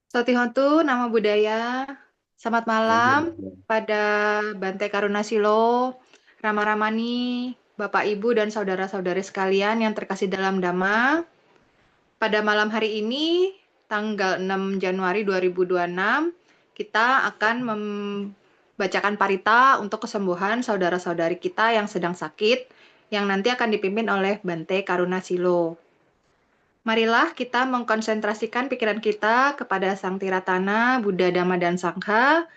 Sotihotu, nama budaya. Selamat Ya, malam budaya. pada Bante Karunasilo, Rama Ramani, Bapak Ibu dan saudara-saudari sekalian yang terkasih dalam Dhamma. Pada malam hari ini, tanggal 6 Januari 2026, kita akan membacakan parita untuk kesembuhan saudara-saudari kita yang sedang sakit, yang nanti akan dipimpin oleh Bante Karunasilo. Marilah kita mengkonsentrasikan pikiran kita kepada Sang Tiratana, Buddha, Dhamma, dan Sangha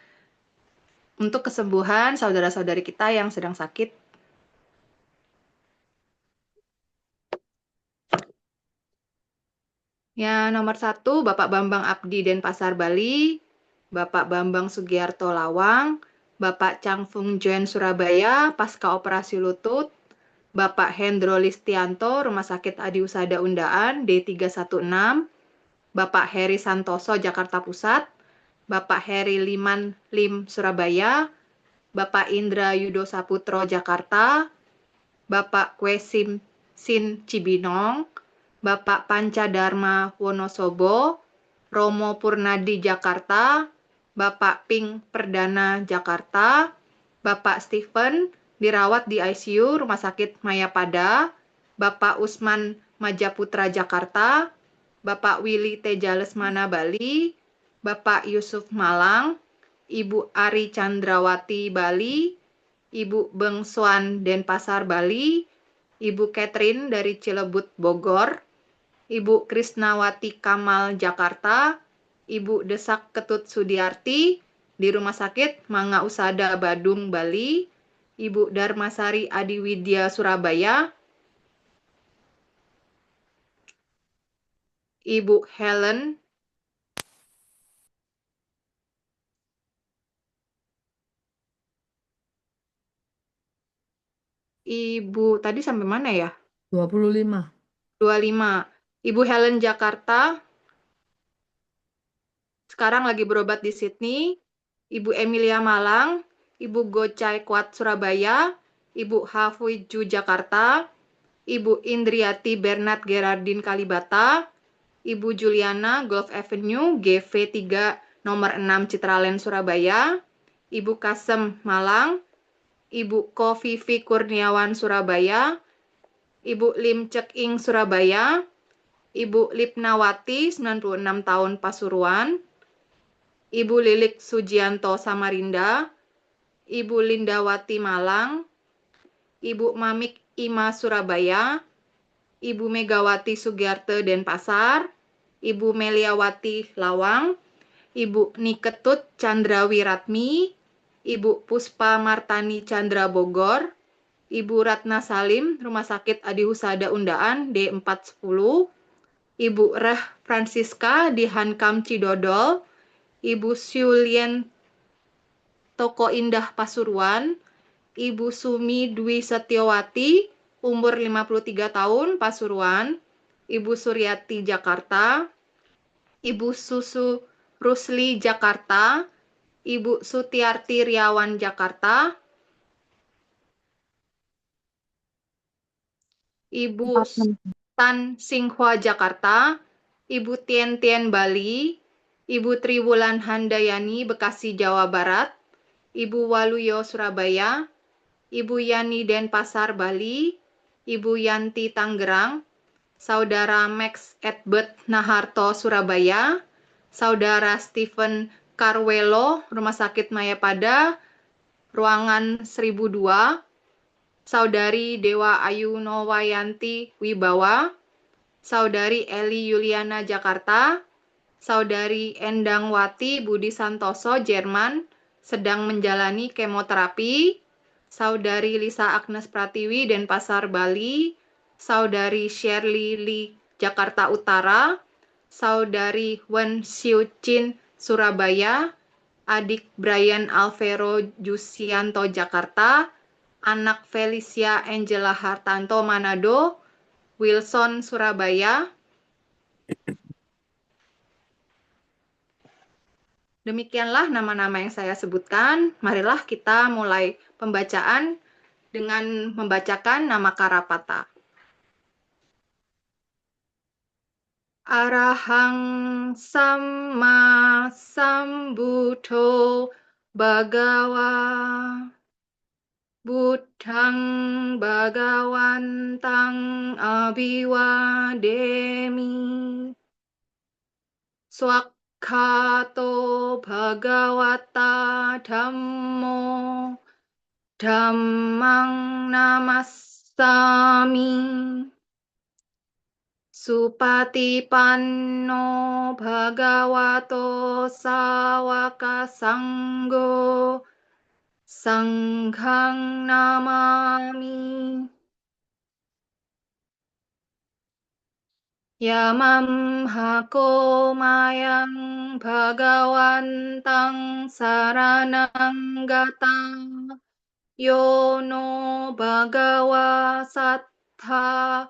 untuk kesembuhan saudara-saudari kita yang sedang sakit. Yang nomor satu, Bapak Bambang Abdi Denpasar, Bali, Bapak Bambang Sugiarto Lawang, Bapak Chang Fung Joen Surabaya, pasca operasi lutut, Bapak Hendro Listianto, Rumah Sakit Adi Usada Undaan, D316, Bapak Heri Santoso, Jakarta Pusat, Bapak Heri Liman Lim, Surabaya, Bapak Indra Yudo Saputro, Jakarta, Bapak Kwesim Sin Cibinong, Bapak Panca Dharma Wonosobo, Romo Purnadi, Jakarta, Bapak Ping Perdana, Jakarta, Bapak Stephen dirawat di ICU Rumah Sakit Mayapada, Bapak Usman Majaputra, Jakarta, Bapak Willy Teja Lesmana, Bali, Bapak Yusuf Malang, Ibu Ari Chandrawati, Bali, Ibu Beng Swan Denpasar, Bali, Ibu Catherine dari Cilebut, Bogor, Ibu Krisnawati Kamal, Jakarta, Ibu Desak Ketut Sudiarti di Rumah Sakit Mangga Usada, Badung, Bali, Ibu Darmasari Adiwidya, Surabaya, Ibu Helen, Ibu tadi sampai mana ya? 25. 25. Ibu Helen, Jakarta, sekarang lagi berobat di Sydney. Ibu Emilia, Malang, Ibu Gocai Kuat, Surabaya, Ibu Hafuiju, Jakarta, Ibu Indriati Bernard Gerardin, Kalibata, Ibu Juliana Golf Avenue GV3 nomor 6 Citraland, Surabaya, Ibu Kasem, Malang, Ibu Ko Vivi Kurniawan, Surabaya, Ibu Lim Cek Ing, Surabaya, Ibu Lipnawati 96 tahun, Pasuruan, Ibu Lilik Sujianto, Samarinda, Ibu Lindawati, Malang, Ibu Mamik Ima, Surabaya, Ibu Megawati Sugiarte, Denpasar, Ibu Meliawati, Lawang, Ibu Niketut Candrawiratmi, Ibu Puspa Martani Chandra, Bogor, Ibu Ratna Salim, Rumah Sakit Adi Husada Undaan, D410, Ibu Reh Francisca di Hankam Cidodol, Ibu Siulien Toko Indah, Pasuruan, Ibu Sumi Dwi Setiawati, umur 53 tahun, Pasuruan, Ibu Suryati, Jakarta, Ibu Susu Rusli, Jakarta, Ibu Sutiarti Riawan, Jakarta, Ibu 46. Tan Singhua, Jakarta, Ibu Tien Tien, Bali, Ibu Triwulan Handayani, Bekasi, Jawa Barat, Ibu Waluyo, Surabaya, Ibu Yani Denpasar, Bali, Ibu Yanti Tangerang, Saudara Max Edbert Naharto, Surabaya, Saudara Stephen Carwelo, Rumah Sakit Mayapada, Ruangan 1002, Saudari Dewa Ayu Nowayanti Wibawa, Saudari Eli Yuliana, Jakarta, Saudari Endang Wati Budi Santoso, Jerman, sedang menjalani kemoterapi, Saudari Lisa Agnes Pratiwi, Denpasar, Bali, Saudari Shirley Lee, Jakarta Utara, Saudari Wen Xiu Chin, Surabaya, adik Brian Alvero Jusianto, Jakarta, anak Felicia Angela Hartanto, Manado, Wilson, Surabaya. Demikianlah nama-nama yang saya sebutkan. Marilah kita mulai pembacaan dengan membacakan nama Karapata. Arahang Samma Sambuddho Bhagawa Buddhang Bhagawantang Abhiwademi Swakhato Bhagawata Dhammo Dhammang Namassami Supatipanno Bhagavato Sawaka Sanggo Sanghang Namami Yamam Hako Mayang Bhagawantang Saranang Gata Yono Bhagawa Sattha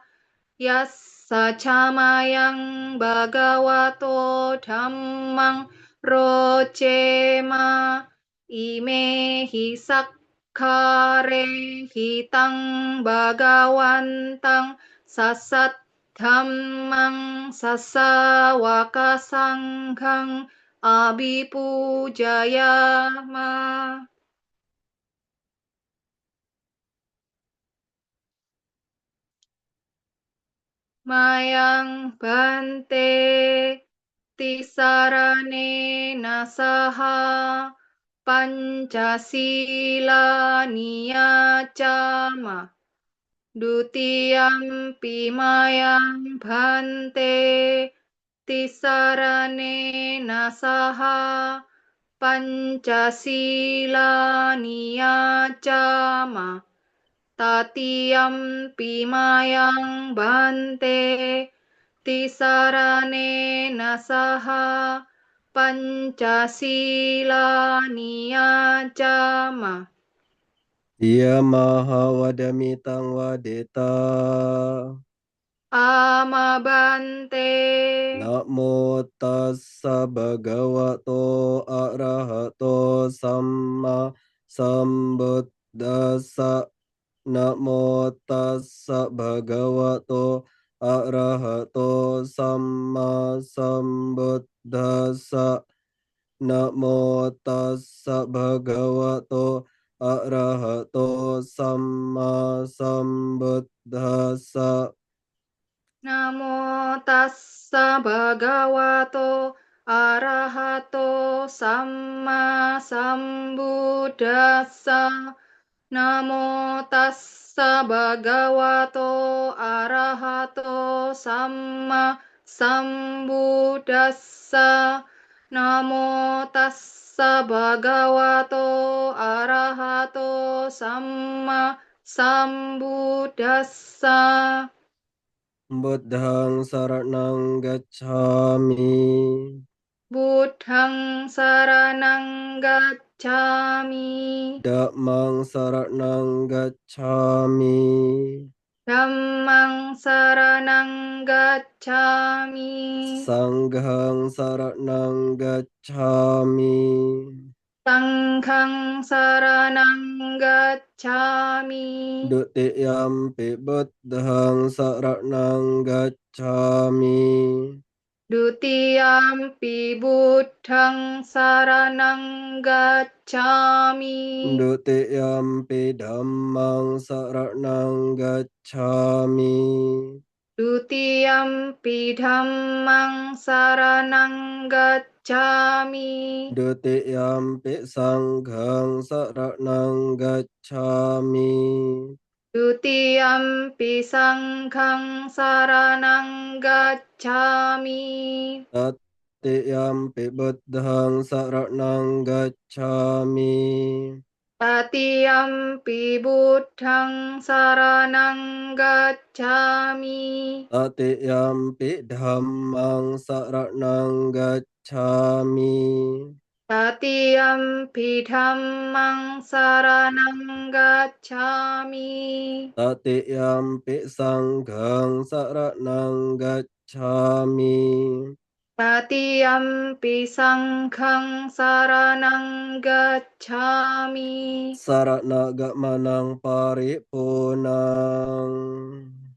Yassa Chamayang Bhagavato Dhammang Rocema Imehi Sakkare Hitang Bhagawantang Sasat Dhammang Sasawaka Sanghang Abhipujayama Mayang Bante Tisarane Nasaha Pancasila Niyacama Dutiyampi Mayang Bante Tisarane Nasaha Pancasila Niyacama Tatiyampi Mayang Bante Tisarane Nasaha Pancasila Niyacama Iya maha wadamitang wadeta. Ama Bante Namo tassa bhagavato arahato samma sambuddhassa. Namo tassa bhagavato arahato samma sambuddhassa. Namo tassa bhagavato arahato samma sambuddhassa. Namo tassa bhagavato arahato samma sambuddhassa Namo tassa bhagavato arahato samma sambuddhassa Namo tassa bhagavato arahato samma sambuddhassa Buddhang saranang gacchami. Buddhang saranang gacchami Dhammang saranang gacchami. Dhammang saranang gacchami Sanghang saranang gacchami. Sanghang saranang gacchami Dutiyampi buddhang saranang gacchami. Dutiyampi buddhang saranang gacchami Dutiyampi dhammang saranang gacchami. Dutiyampi dhammang saranang gacchami Dutiyampi sanghang saranang gacchami. Dutiyampi sanghang saranang gacchami Tatiyampi buddhang saranang gacchami. Tatiyampi buddhang saranang gacchami Tatiyampi dhammang saranang gacchami. Tatiyampi dhammang saranang gacchami Tatiyampi sanghang saranang gacchami. Tatiyampi sanghang saranang gacchami Sarana gamanang paripunang.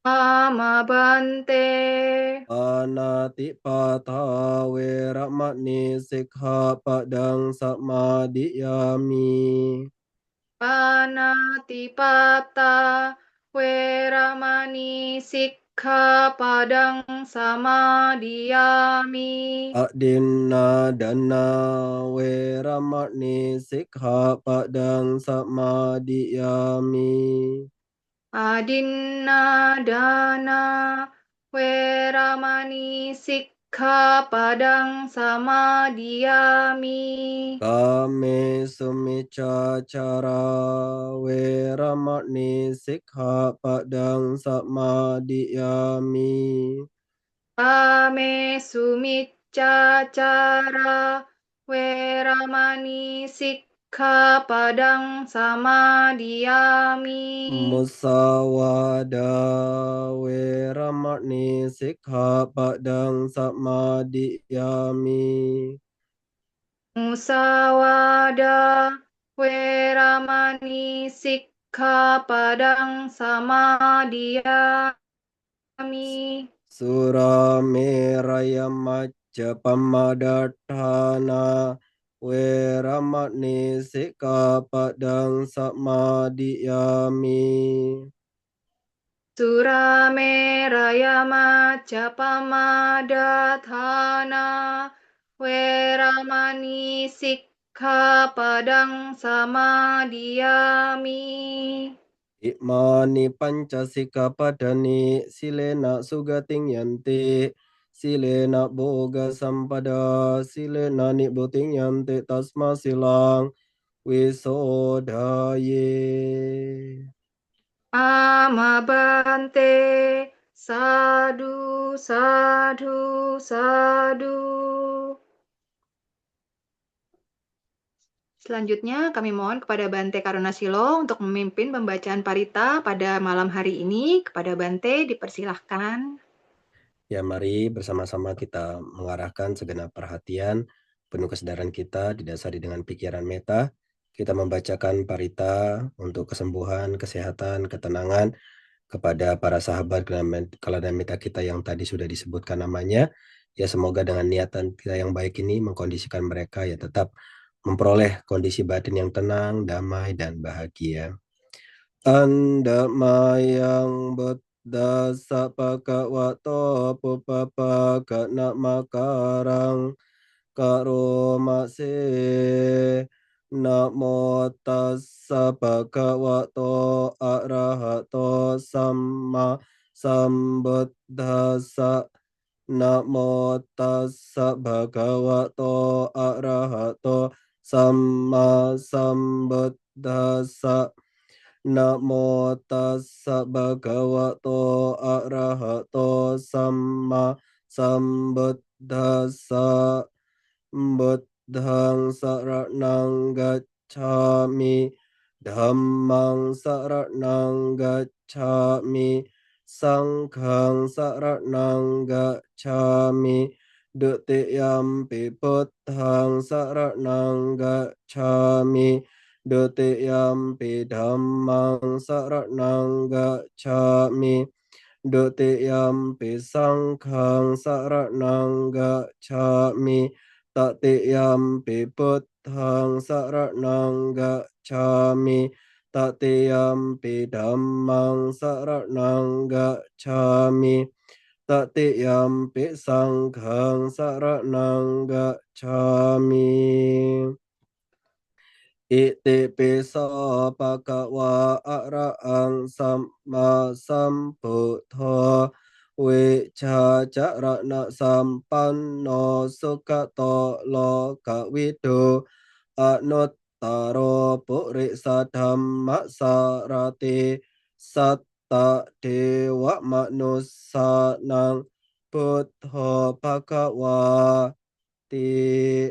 Ama Bante. Panatipata Weramani Sikkhapadang Samadiyami. Panatipata Weramani Sikkhapadang Samadiyami. Adinna Weramani Sikkhapadang Samadiyami. Adinadana Weramani Sikkhapadang Samadiyami. Kame Sumicacara Weramani Sikkhapadang Samadiyami. Pame Sumiccacara Weramani Sikkhapadang Samadiyami. Musawada Weramani Sikkhapadang Samadiyami. Musawada Weramani Sikkhapadang Samadiyami. Surameraya Majapamadatthana Weramani Sikkhapadang Samadiyami. Surameraya Majapamadatthana Weramani Sikkhapadang Samadiyami. Imani pancasika padani silena sugating yanti silena boga sampada silena nibuting yanti tasma silang wisodaye. Amabante, sadu, sadu, sadu. Selanjutnya, kami mohon kepada Bante Karunasilo untuk memimpin pembacaan parita pada malam hari ini. Kepada Bante, dipersilahkan. Ya, mari bersama-sama kita mengarahkan segenap perhatian, penuh kesadaran kita didasari dengan pikiran meta. Kita membacakan parita untuk kesembuhan, kesehatan, ketenangan kepada para sahabat kalanamita kita yang tadi sudah disebutkan namanya. Ya, semoga dengan niatan kita yang baik ini mengkondisikan mereka ya tetap memperoleh kondisi batin yang tenang, damai, dan bahagia. Anda mayang dasa Bhagavato Pubbapa Makarang Karomase. Namo tassa Bhagavato Arahato Samma Sambuddhassa. Namo tassa Bhagavato Arahato Samma Sambuddhassa. Namo tassa Bhagavato Arahato Samma Sambuddhassa. Buddhang saranang gacchami. Dhammang saranang gacchami. Sanghang saranang gacchami. Dutiyampi Buddhang saranang gacchami. Dutiyampi dhammang saranang gacchami. Dutiyampi sanghang saranang gacchami. Tatiyampi Buddhang saranang gacchami. Tatiyampi dhammang saranang gacchami. Tatiyampi sanghang saranang gacchami. Iti piso bhagava arahang samma sambuddho wicacarana sampanno sukato lokawido anuttaro purisa dhamma sarati satta dewa manusanang buddho bhagava ti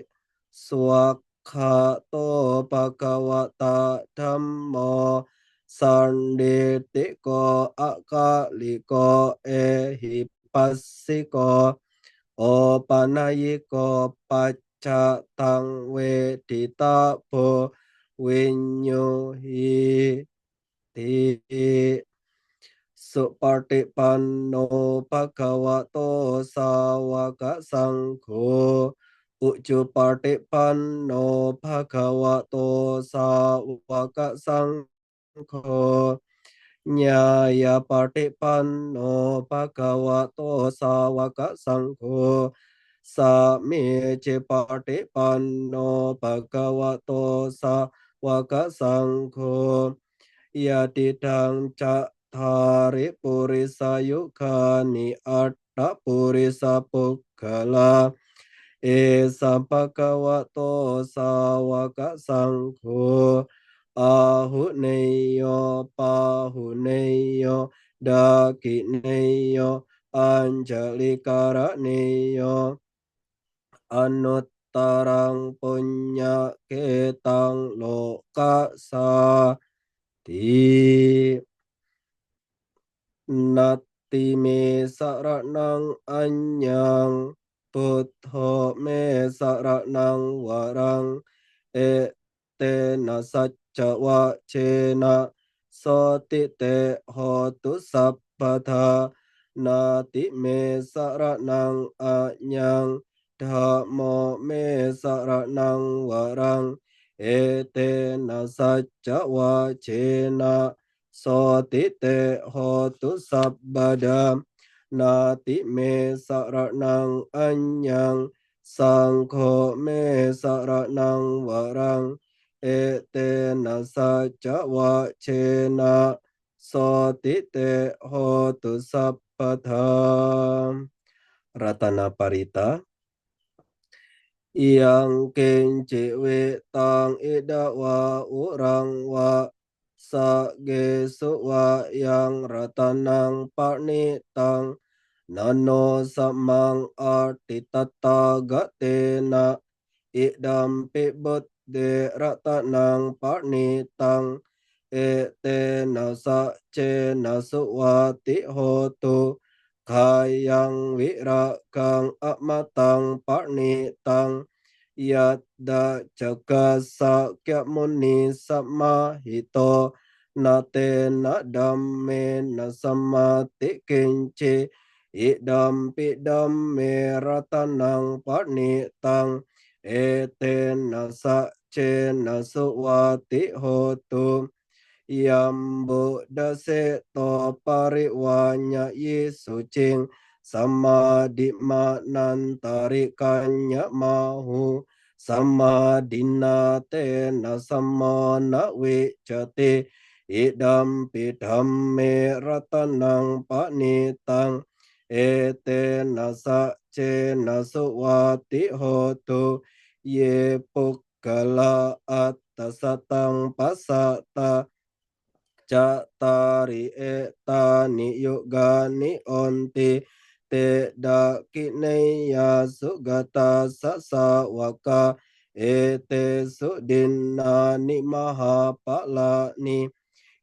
swakhato bhagavata dhammo sanditiko akaliko ehipassiko opanayiko paccatang weditabo winyuhi ti สุปฏิปันโนภะคะวะโตสาวกสังโฆอุจุปฏิปันโนภะคะวะโตสาวกสังโฆญาญาปฏิปันโนภะคะวะโตสาวกสังโฆสามิจิปฏิปันโนภะคะวะโตสาวกสังโฆยะติทังจะทาริปุริสายุคานิอัตตปุริสปุคคลาเอสัมภะคะวะโตสาวกสังโฆอาหุเนยโยปาหุเนยโยดากิเนยโยอัญจลิการะเนยโยอนุตตรังปุญญเกตังโลกัสสาตินัตติเมสระนังอัญญังพุทโธเมสระนังวรังเอเตนะสัจจวะเชนะโสติเตโหตุสัพพทานาติเมสระนังอัญญังธัมโมเมสระนังวรังเอเตนะสัจจวะเชนะโสติเตโหตุสัพพดามนาติเมสระนังอัญญังสังโฆเมสระนังวรังเอเตนะสัจจวะเชนะโสติเตโหตุสัพพทามรัตนปริตายังเกณจิเวตังอิดาวาอุรังวะสะเกสุวะยังรัตนังปณิตังนันโนสมังอาติตตากะเตนะอิดัมปิบุตเดรัตนังปณิตังเอเตนะสะเจนะสุวาติโหตุขายยังวิระกังอมตังปณิตังยัตดาจักกัสสะเกมุนีสัมมาหิโตนาเตนะดัมเมนะสัมมาติกินเจอิดัมปิดัมเมรัตนังปณิตังเอเตนะสะเจนะสุวาติโหตุยัมบุดาเสโตปริวาญายิสุจิงสัมมาดิมานันตาริกัญญมาหูสัมมาดินาเตนะสัมมานะวิจติอิดัมปิธัมเมรัตนังปณิตังเอเตนะสะเจนะสุวาติโหตุเยปุกกะลาอัตตสตังปัสสะตาจะตาริเอตานิยุกานิอนติเตดะกิเนยาสุกตาสัสสาวกาเอเตสุดินนานิมหาปะลานิ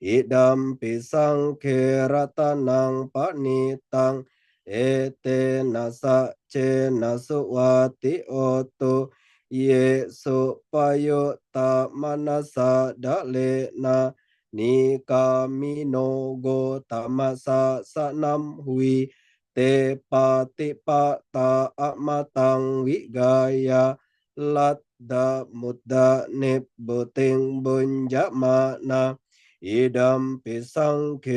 อิดัมปิสังเครตนังปณิตังเอเตนะสะเจนะสุวาติโอตุเยสุปโยตามนัสสะดะเลนะนิกามิโนโกตัมสะสะนัมหุยเตปาติปะตาอะมะตังวิกายาลัดดามุดดาเนบบุติงบุญญมานาอิดัมปิสังเค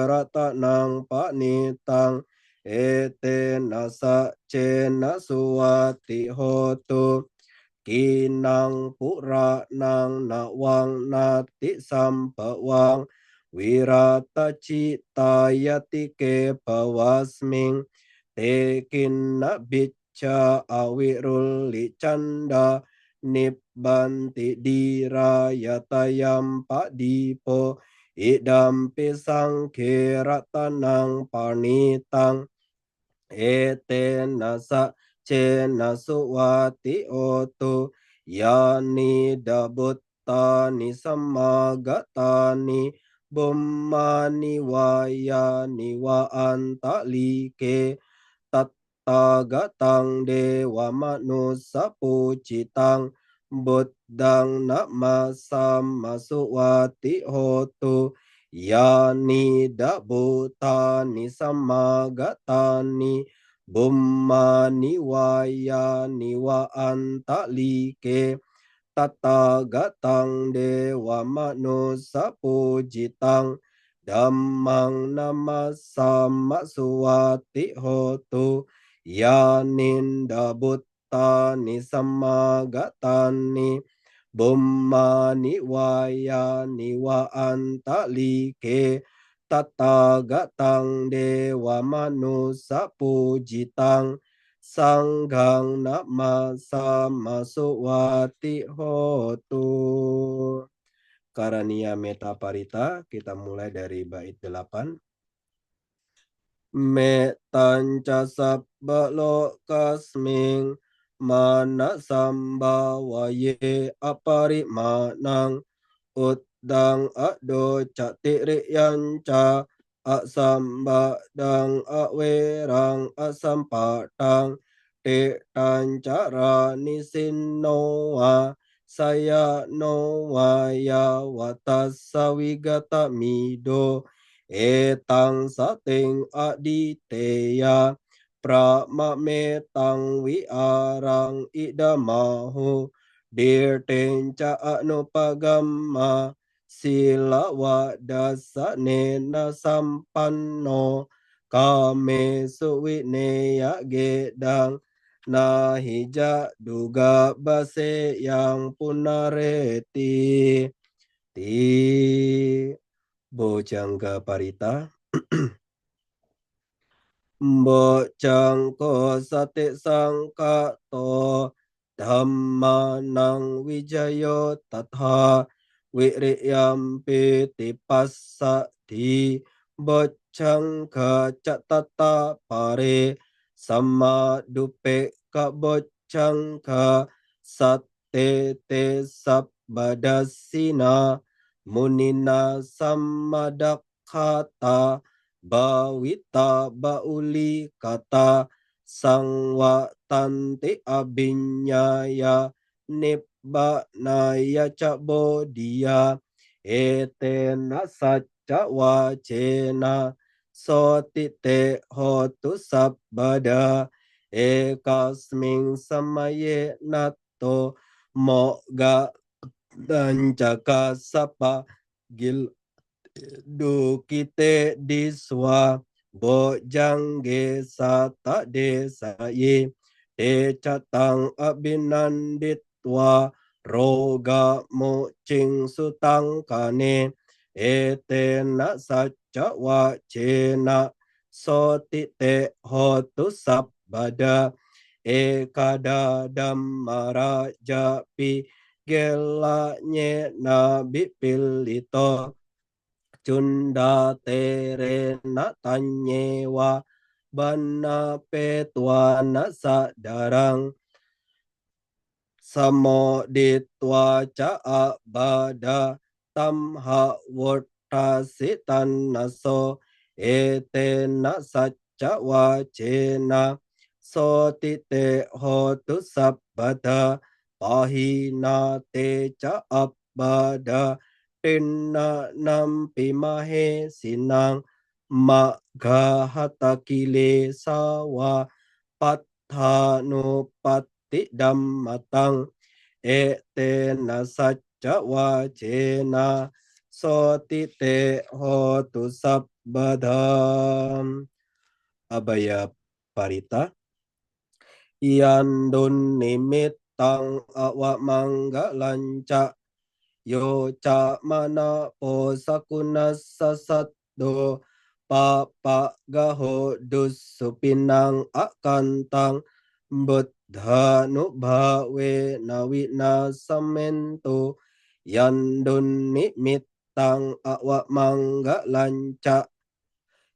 รตนังปณิตังเอเตนะสะเจนะสุวัติโหตุกีนังปุระนังนาวังนาติสัมปวังวิราตจิตายติเกปวัสมิงเตกินนบิจจาอวิรุลลิจันดานิบบันติดีรายตยัมปะดีโปอิดัมปิสังเครตนังปานิตังเอเตนะสะเจนะสุวาติโอตุยานิดาบุตตานิสัมมากตานิบุมมานิวายานิวาอันตะลีเกตัตตากตังเดวมนุสสปูจิตังบุตดังนะมาสัมมาสุวาติโหตุ yani dabutani samagatani bummani wayani wa antalike tatagatang dewa manusa pujitang dhammang namasama suwati hotu yaninda buttani samagatani bummani wayani wa antalike tatagatang dewa manusa pujitang sanggang nama sama suwati hotu. Karania Meta Parita, kita mulai dari bait 8. Metanca sabba lokasming mana samba waye aparimanang Uddang ado catiri yanca asamba dang awerang asampatang te tancara nisinoa saya noa ya watasa wigata mido etang sating aditeya pramametang wiarang idamahu dirtenca anupagamma sila wadasa nena sampanno kame suwineya gedang nahija duga base yang punareti ti bojangga parita Bojangko sate sangka to dhammanang wijayo tatha wiriyyampi tipassa di bojangga catata pare sama dupe ka bojangga sate te sabbadasina munina samadakata bawita bauli kata sangwa tanti abinyaya nibbanaya cabodia etena saca wacena sotite hotu sabbada ekasming samaye nato moga dan jaka sapa gil dukite diswa bojangge sata desaye te catang abinanditwa roga mocing sutang kane etena saca wacena sotite hotu sabbada ekada dhammara japi gelanye nabi pilito Cunda terena tanyewa bana petuana sadarang samo ditwa ca abada tamha wotasitan naso etena saca wacena sotite hotu sabbada pahina te ca abada Tenna nampi mahe sinang magahata kile sawa pathanu patti dammatang etena saca wacena sotite hotu sabbadam abaya parita yandun nimittang awa mangga lanca yo ca mana po sakunas sasado papa gaho dus supinang akantang buddha nubhawe nawina samento yandun nimitang awa mangga lanca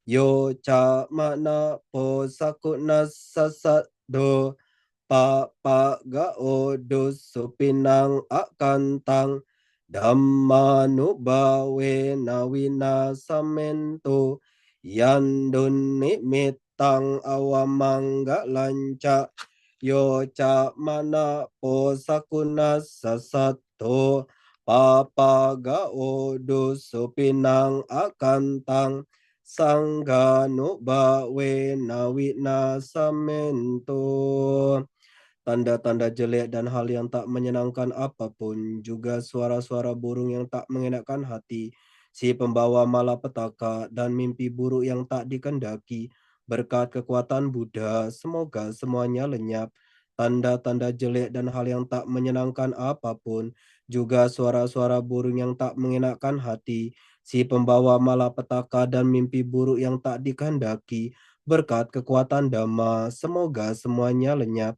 yo ca mana po sakunas sasado papa gao dus supinang akantang Dhammanubawe nawina samento yandun nimitang awamangga lanca yo ca mana po sakuna sasato papagao duso pinang akantang sanggano bawe nawi nasamento. Tanda-tanda jelek dan hal yang tak menyenangkan apapun, juga suara-suara burung yang tak mengenakan hati, si pembawa malapetaka dan mimpi buruk yang tak dikendaki, berkat kekuatan Buddha, semoga semuanya lenyap. Tanda-tanda jelek dan hal yang tak menyenangkan apapun, juga suara-suara burung yang tak mengenakan hati, si pembawa malapetaka dan mimpi buruk yang tak dikehendaki, berkat kekuatan Dhamma, semoga semuanya lenyap.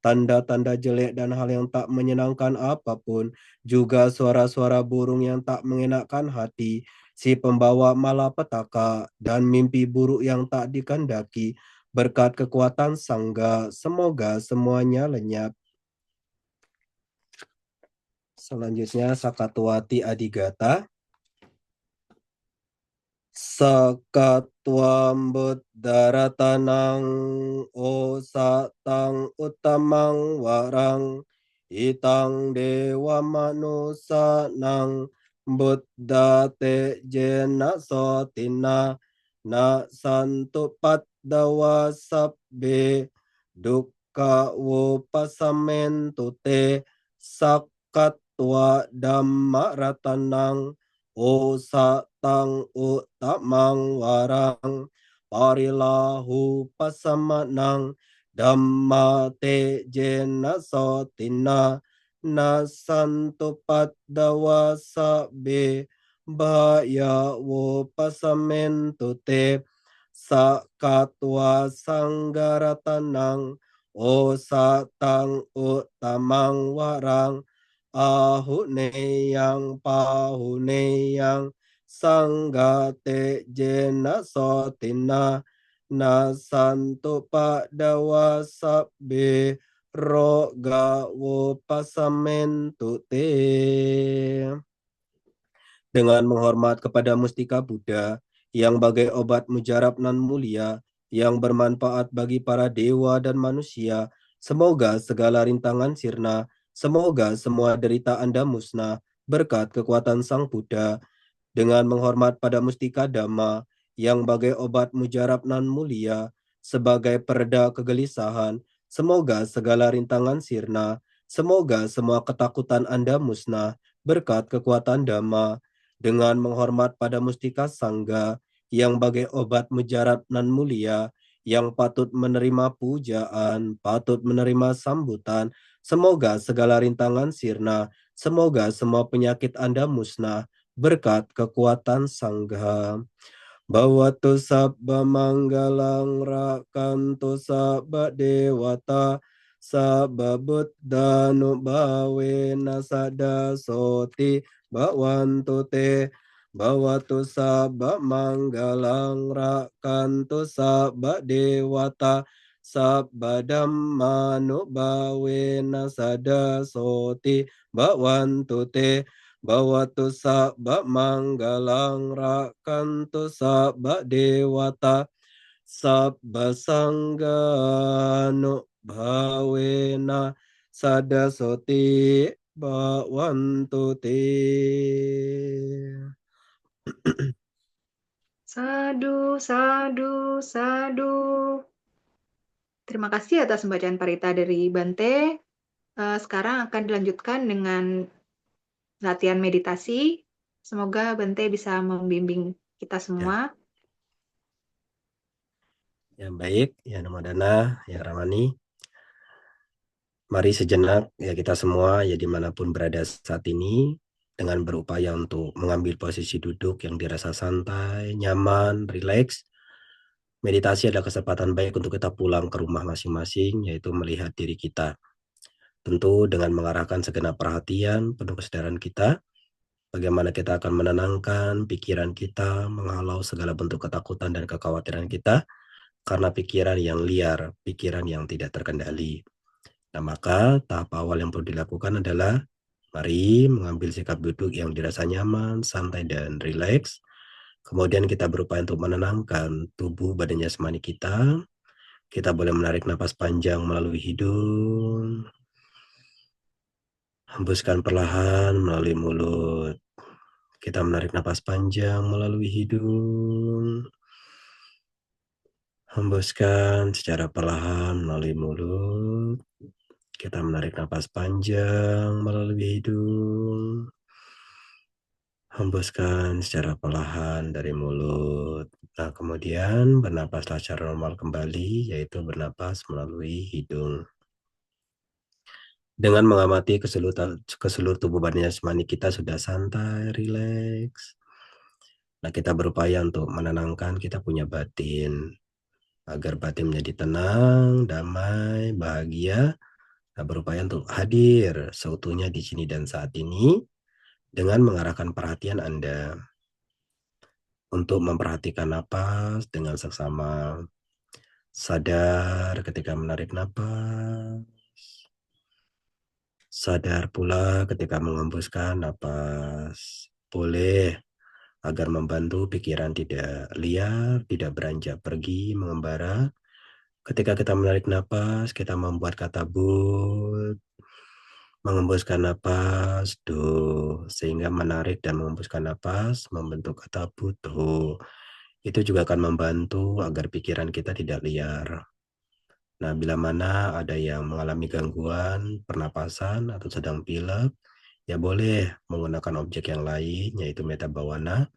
Tanda-tanda jelek dan hal yang tak menyenangkan apapun, juga suara-suara burung yang tak mengenakkan hati, si pembawa malapetaka, dan mimpi buruk yang tak dikehendaki, berkat kekuatan Sangga, semoga semuanya lenyap. Selanjutnya, Sakatwati Adigata. Sakatwam buddharatanang osatang utamang warang itang dewa manusanang buddha te jena sotina na santu paddawa sabbe dukkha wupasamentu te sakatwa dhamma ratanang osatang utamang warang parilahu pasamanang dhamma te jena sotina nasantu paddawa sabbe baya wopasamentu te sakatwa sanggaratanang osatang utamang warang ahuneyang pahuneyang sanggate jena sotina nasantu padawa sabbe roga wopasamentu te. Dengan menghormat kepada mustika Buddha yang bagai obat mujarab nan mulia yang bermanfaat bagi para dewa dan manusia, semoga segala rintangan sirna, semoga semua derita Anda musnah berkat kekuatan Sang Buddha. Dengan menghormat pada mustika Dhamma yang bagai obat mujarab nan mulia sebagai pereda kegelisahan, semoga segala rintangan sirna, semoga semua ketakutan Anda musnah berkat kekuatan Dhamma. Dengan menghormat pada mustika Sangga yang bagai obat mujarab nan mulia yang patut menerima pujaan, patut menerima sambutan, semoga segala rintangan sirna, semoga semua penyakit Anda musnah berkat kekuatan Sangha. Bawatu sabba manggalang rakantu sabba dewata sabba buddha nubawe nasada soti bawantu te bawatu sabba manggalang rakantu sabba dewata sabba dhamma nubawe nasada soti bawantu te bawatu sabba manggalang rakantu sabba dewata sabba sanggano bhawena sadasoti bawantu te. Sadu, sadu, sadu. Terima kasih atas pembacaan parita dari Bante. Sekarang akan dilanjutkan dengan latihan meditasi. Semoga Bante bisa membimbing kita semua. Ya baik, ya Namadana, ya Ramani. Mari sejenak ya kita semua ya dimanapun berada saat ini dengan berupaya untuk mengambil posisi duduk yang dirasa santai, nyaman, rileks. Meditasi adalah kesempatan baik untuk kita pulang ke rumah masing-masing, yaitu melihat diri kita. Tentu dengan mengarahkan segenap perhatian, penuh kesadaran kita, bagaimana kita akan menenangkan pikiran kita, menghalau segala bentuk ketakutan dan kekhawatiran kita, karena pikiran yang liar, pikiran yang tidak terkendali. Nah, maka tahap awal yang perlu dilakukan adalah mari mengambil sikap duduk yang dirasa nyaman, santai, dan rileks. Kemudian kita berupaya untuk menenangkan tubuh badan jasmani kita. Kita boleh menarik napas panjang melalui hidung. Hembuskan perlahan melalui mulut. Kita menarik napas panjang melalui hidung. Hembuskan secara perlahan melalui mulut. Kita menarik napas panjang melalui hidung. Hembuskan secara perlahan dari mulut. Nah, kemudian bernapaslah secara normal kembali, yaitu bernapas melalui hidung. Dengan mengamati ke seluruh tubuh badan jasmani kita sudah santai, rileks. Nah, kita berupaya untuk menenangkan kita punya batin, agar batin menjadi tenang, damai, bahagia. Nah, berupaya untuk hadir seutuhnya di sini dan saat ini dengan mengarahkan perhatian Anda untuk memperhatikan napas dengan seksama, sadar ketika menarik napas, sadar pula ketika mengembuskan napas. Boleh agar membantu pikiran tidak liar, tidak beranjak pergi, mengembara. Ketika kita menarik napas, kita membuat kata but, mengembuskan napas, do, sehingga menarik dan mengembuskan napas membentuk kata butuh. Itu juga akan membantu agar pikiran kita tidak liar. Nah, bila mana ada yang mengalami gangguan pernapasan atau sedang pilek, ya boleh menggunakan objek yang lain, yaitu meta bawana,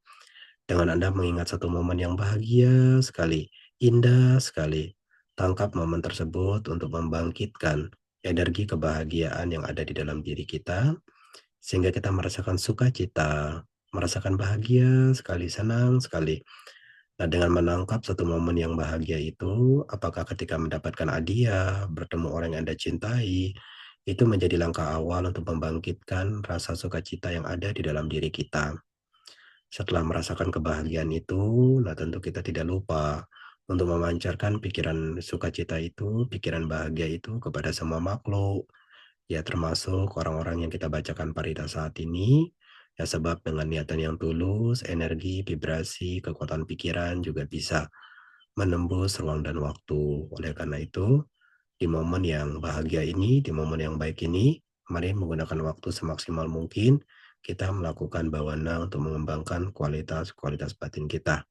dengan Anda mengingat satu momen yang bahagia sekali, indah sekali. Tangkap momen tersebut untuk membangkitkan energi kebahagiaan yang ada di dalam diri kita, sehingga kita merasakan sukacita, merasakan bahagia sekali, senang sekali. Nah, dengan menangkap satu momen yang bahagia itu, apakah ketika mendapatkan hadiah, bertemu orang yang Anda cintai, itu menjadi langkah awal untuk membangkitkan rasa sukacita yang ada di dalam diri kita. Setelah merasakan kebahagiaan itu, nah tentu kita tidak lupa untuk memancarkan pikiran sukacita itu, pikiran bahagia itu kepada semua makhluk, ya termasuk orang-orang yang kita bacakan parita saat ini, ya sebab dengan niatan yang tulus, energi, vibrasi, kekuatan pikiran juga bisa menembus ruang dan waktu. Oleh karena itu, di momen yang bahagia ini, di momen yang baik ini, mari menggunakan waktu semaksimal mungkin kita melakukan bawana untuk mengembangkan kualitas-kualitas batin kita.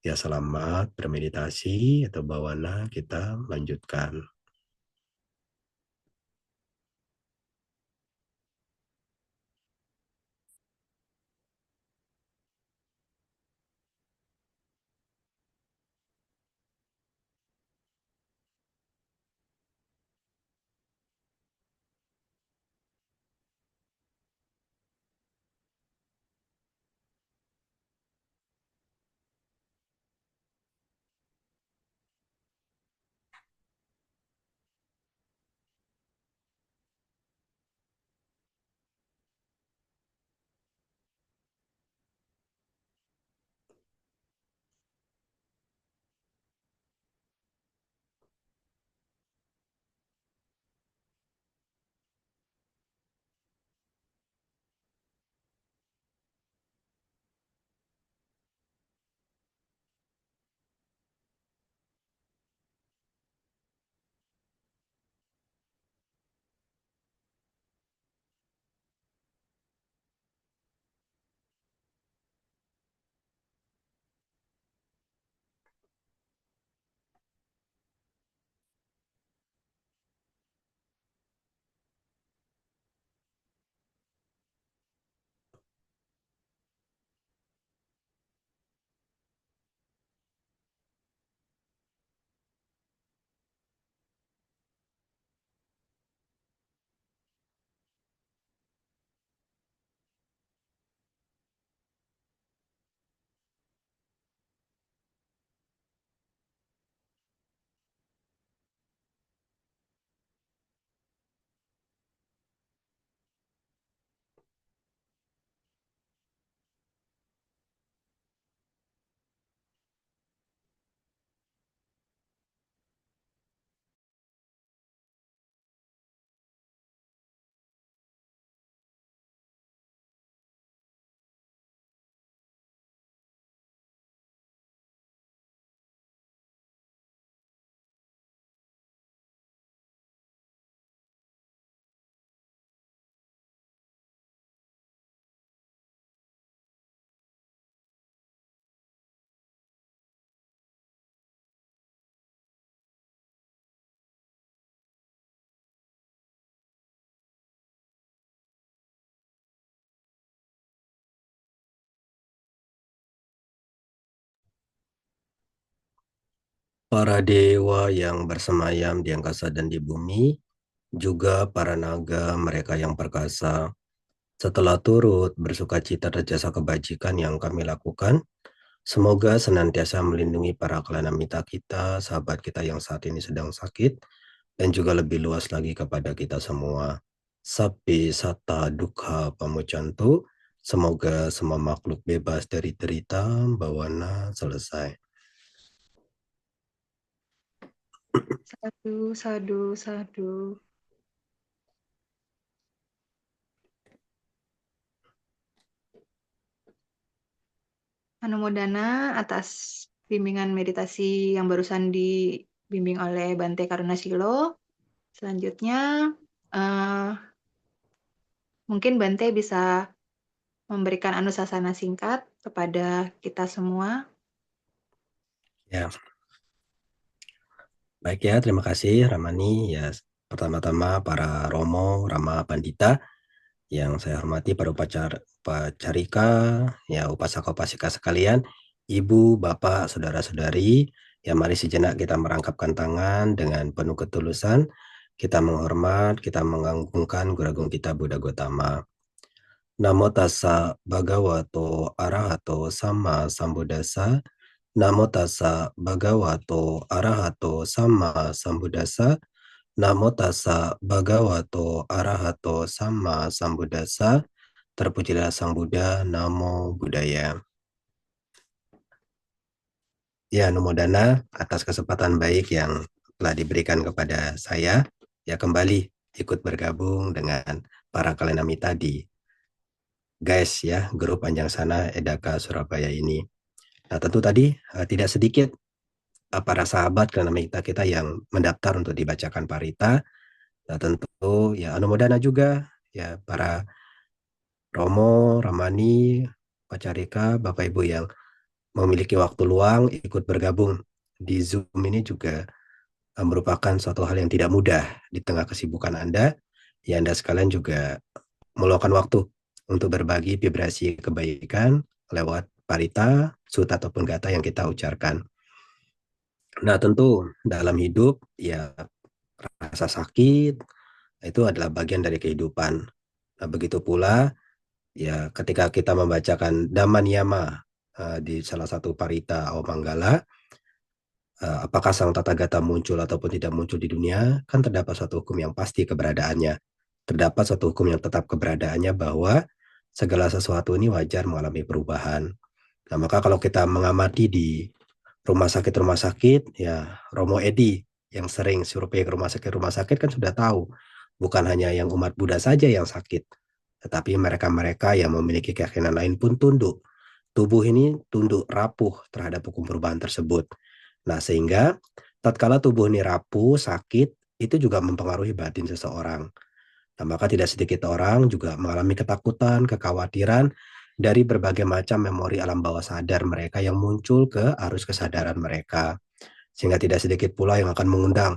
Ya, selamat bermeditasi atau bawana kita lanjutkan. para dewa yang bersemayam di angkasa dan di bumi, juga para naga mereka yang perkasa, setelah turut bersukacita atas jasa kebajikan yang kami lakukan, semoga senantiasa melindungi para kalanamita kita, sahabat kita yang saat ini sedang sakit, dan juga lebih luas lagi kepada kita semua. Sapi sata dukha pamucantu, semoga semua makhluk bebas dari derita, bawana selesai. Sadu, sadu, sadu. Anumodana atas bimbingan meditasi yang barusan dibimbing oleh Bante Karuna Silo. Selanjutnya, mungkin Bante bisa memberikan anusasana singkat kepada kita semua. Ya, baik ya, terima kasih Ramani. Ya, pertama-tama para Romo, Rama Pandita yang saya hormati, para upacarika, ya upasaka-upasika sekalian, Ibu, Bapak, Saudara-saudari, ya mari sejenak kita merangkapkan tangan dengan penuh ketulusan, kita menghormat, kita mengagungkan Guru Agung kita Buddha Gotama. Namo tassa bhagavato arahato sama sambuddhassa. Namo tassa bhagavato arahato sama sambuddhassa. Namo tassa bhagavato arahato sama sambuddhassa. Terpujilah Sang Buddha, Namo Buddhaya. Ya, Numodana atas kesempatan baik yang telah diberikan kepada saya, ya kembali ikut bergabung dengan para kalenamita di GAIS ya, Grup Panjang Sana Edaka Surabaya ini. Nah, tentu tadi tidak sedikit para sahabat kalenamita kita yang mendaftar untuk dibacakan parita. Nah, tentu ya Anumodana juga ya para Romo, Ramani, Pacarika, Bapak Ibu yang memiliki waktu luang ikut bergabung di Zoom ini juga merupakan suatu hal yang tidak mudah di tengah kesibukan Anda. Ya Anda sekalian juga meluangkan waktu untuk berbagi vibrasi kebaikan lewat parita, sutta ataupun gata yang kita ucapkan. Nah tentu dalam hidup ya rasa sakit itu adalah bagian dari kehidupan. Nah begitu pula ya ketika kita membacakan Dhamma Niyama di salah satu parita Awamanggala, apakah sang tata gata muncul ataupun tidak muncul di dunia, kan terdapat suatu hukum yang pasti keberadaannya. Terdapat suatu hukum yang tetap keberadaannya bahwa segala sesuatu ini wajar mengalami perubahan. Nah, maka kalau kita mengamati di rumah sakit, ya Romo Edi yang sering survei ke rumah sakit kan sudah tahu, bukan hanya yang umat Buddha saja yang sakit, tetapi mereka-mereka yang memiliki keyakinan lain pun tunduk. Tubuh ini tunduk rapuh terhadap hukum perubahan tersebut. Nah, sehingga tatkala tubuh ini rapuh, sakit, itu juga mempengaruhi batin seseorang. Nah, maka tidak sedikit orang juga mengalami ketakutan, kekhawatiran dari berbagai macam memori alam bawah sadar mereka yang muncul ke arus kesadaran mereka. Sehingga tidak sedikit pula yang akan mengundang,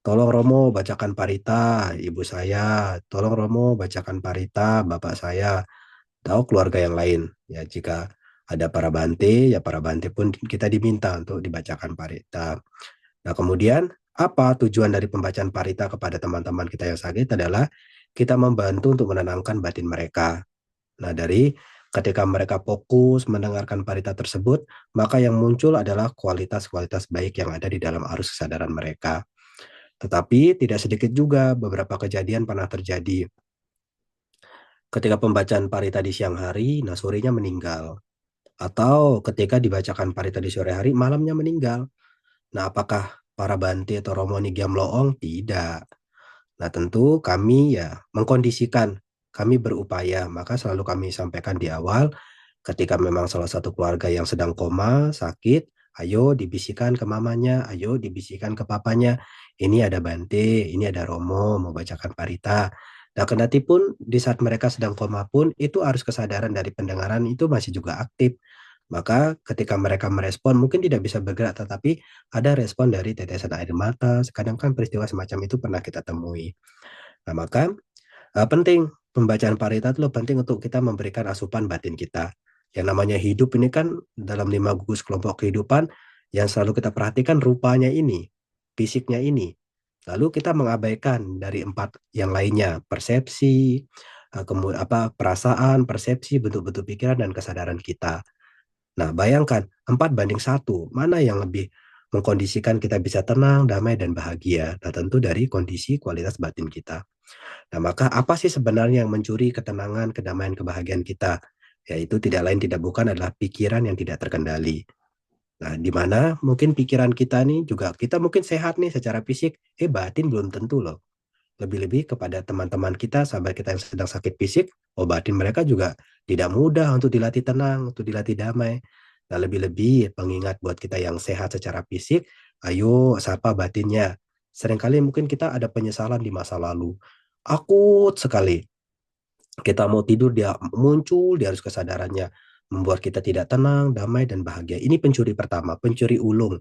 tolong Romo bacakan parita, ibu saya, tolong Romo bacakan parita, bapak saya, tahu keluarga yang lain. Ya, jika ada para bante, ya para bante pun kita diminta untuk dibacakan parita. Nah, kemudian apa tujuan dari pembacaan parita kepada teman-teman kita yang sakit adalah kita membantu untuk menenangkan batin mereka. Nah, dari ketika mereka fokus mendengarkan parita tersebut, maka yang muncul adalah kualitas-kualitas baik yang ada di dalam arus kesadaran mereka. Tetapi tidak sedikit juga beberapa kejadian pernah terjadi. Ketika pembacaan parita di siang hari, nah sorenya meninggal. Atau ketika dibacakan parita di sore hari, malamnya meninggal. Nah, apakah para Bante atau Romo Nigyam Loong? Tidak. Nah, tentu kami ya mengkondisikan, kami berupaya, maka selalu kami sampaikan di awal, ketika memang salah satu keluarga yang sedang koma, sakit, ayo dibisikkan ke mamanya, ayo dibisikkan ke papanya, ini ada Bante, ini ada Romo, mau bacakan parita. Nah, kendati pun di saat mereka sedang koma pun, itu harus kesadaran dari pendengaran itu masih juga aktif. Maka ketika mereka merespon, mungkin tidak bisa bergerak, tetapi ada respon dari tetesan air mata. Kadang kan peristiwa semacam itu pernah kita temui. Nah, maka penting pembacaan parita itu penting untuk kita memberikan asupan batin kita. Yang namanya hidup ini kan dalam 5 gugus kelompok kehidupan, yang selalu kita perhatikan rupanya ini, fisiknya ini. Lalu kita mengabaikan dari empat yang lainnya, persepsi, kemudian perasaan, persepsi, bentuk-bentuk pikiran dan kesadaran kita. Nah, bayangkan 4:1, mana yang lebih mengkondisikan kita bisa tenang, damai, dan bahagia? Nah, tentu dari kondisi kualitas batin kita. Nah, maka apa sih sebenarnya yang mencuri ketenangan, kedamaian, kebahagiaan kita? Yaitu tidak lain tidak bukan adalah pikiran yang tidak terkendali. Nah, di mana mungkin pikiran kita nih juga, kita mungkin sehat nih secara fisik, batin belum tentu loh. Lebih-lebih kepada teman-teman kita, sahabat kita yang sedang sakit fisik, batin mereka juga tidak mudah untuk dilatih tenang, untuk dilatih damai. Nah, lebih-lebih pengingat buat kita yang sehat secara fisik, ayo sapa batinnya. Seringkali mungkin kita ada penyesalan di masa lalu. Akut sekali. Kita mau tidur, dia muncul, dia harus kesadarannya. Membuat kita tidak tenang, damai, dan bahagia. Ini pencuri pertama, pencuri ulung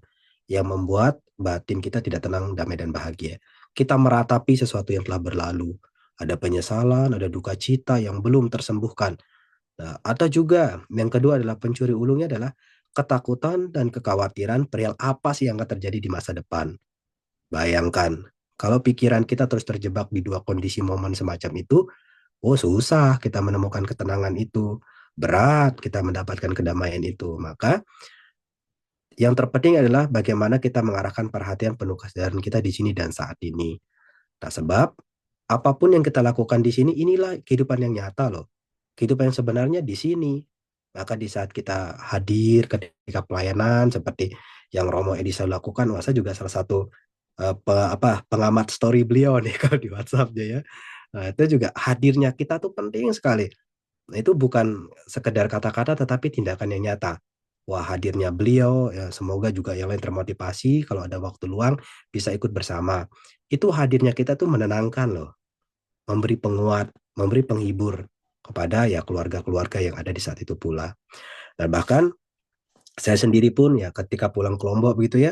yang membuat batin kita tidak tenang, damai, dan bahagia. Kita meratapi sesuatu yang telah berlalu. Ada penyesalan, ada duka cita yang belum tersembuhkan. Nah, atau juga yang kedua adalah pencuri ulungnya adalah ketakutan dan kekhawatiran perihal apa sih yang akan terjadi di masa depan. Bayangkan, kalau pikiran kita terus terjebak di dua kondisi momen semacam itu, susah kita menemukan ketenangan itu. Berat kita mendapatkan kedamaian itu. Maka yang terpenting adalah bagaimana kita mengarahkan perhatian penuh kesadaran kita di sini dan saat ini. Nah, sebab apapun yang kita lakukan di sini, inilah kehidupan yang nyata loh. Kehidupan yang sebenarnya di sini. Maka di saat kita hadir ketika pelayanan seperti yang Romo Edisa lakukan, saya juga salah satu pengamat story beliau nih kalau di WhatsApp-nya ya. Nah, itu juga hadirnya kita tuh penting sekali. Nah, itu bukan sekedar kata-kata tetapi tindakan yang nyata. Wah, hadirnya beliau, ya semoga juga yang lain termotivasi kalau ada waktu luang bisa ikut bersama. Itu hadirnya kita tuh menenangkan loh, memberi penguat, memberi penghibur kepada ya keluarga-keluarga yang ada di saat itu pula. Dan bahkan saya sendiri pun ya ketika pulang ke Lombok begitu ya,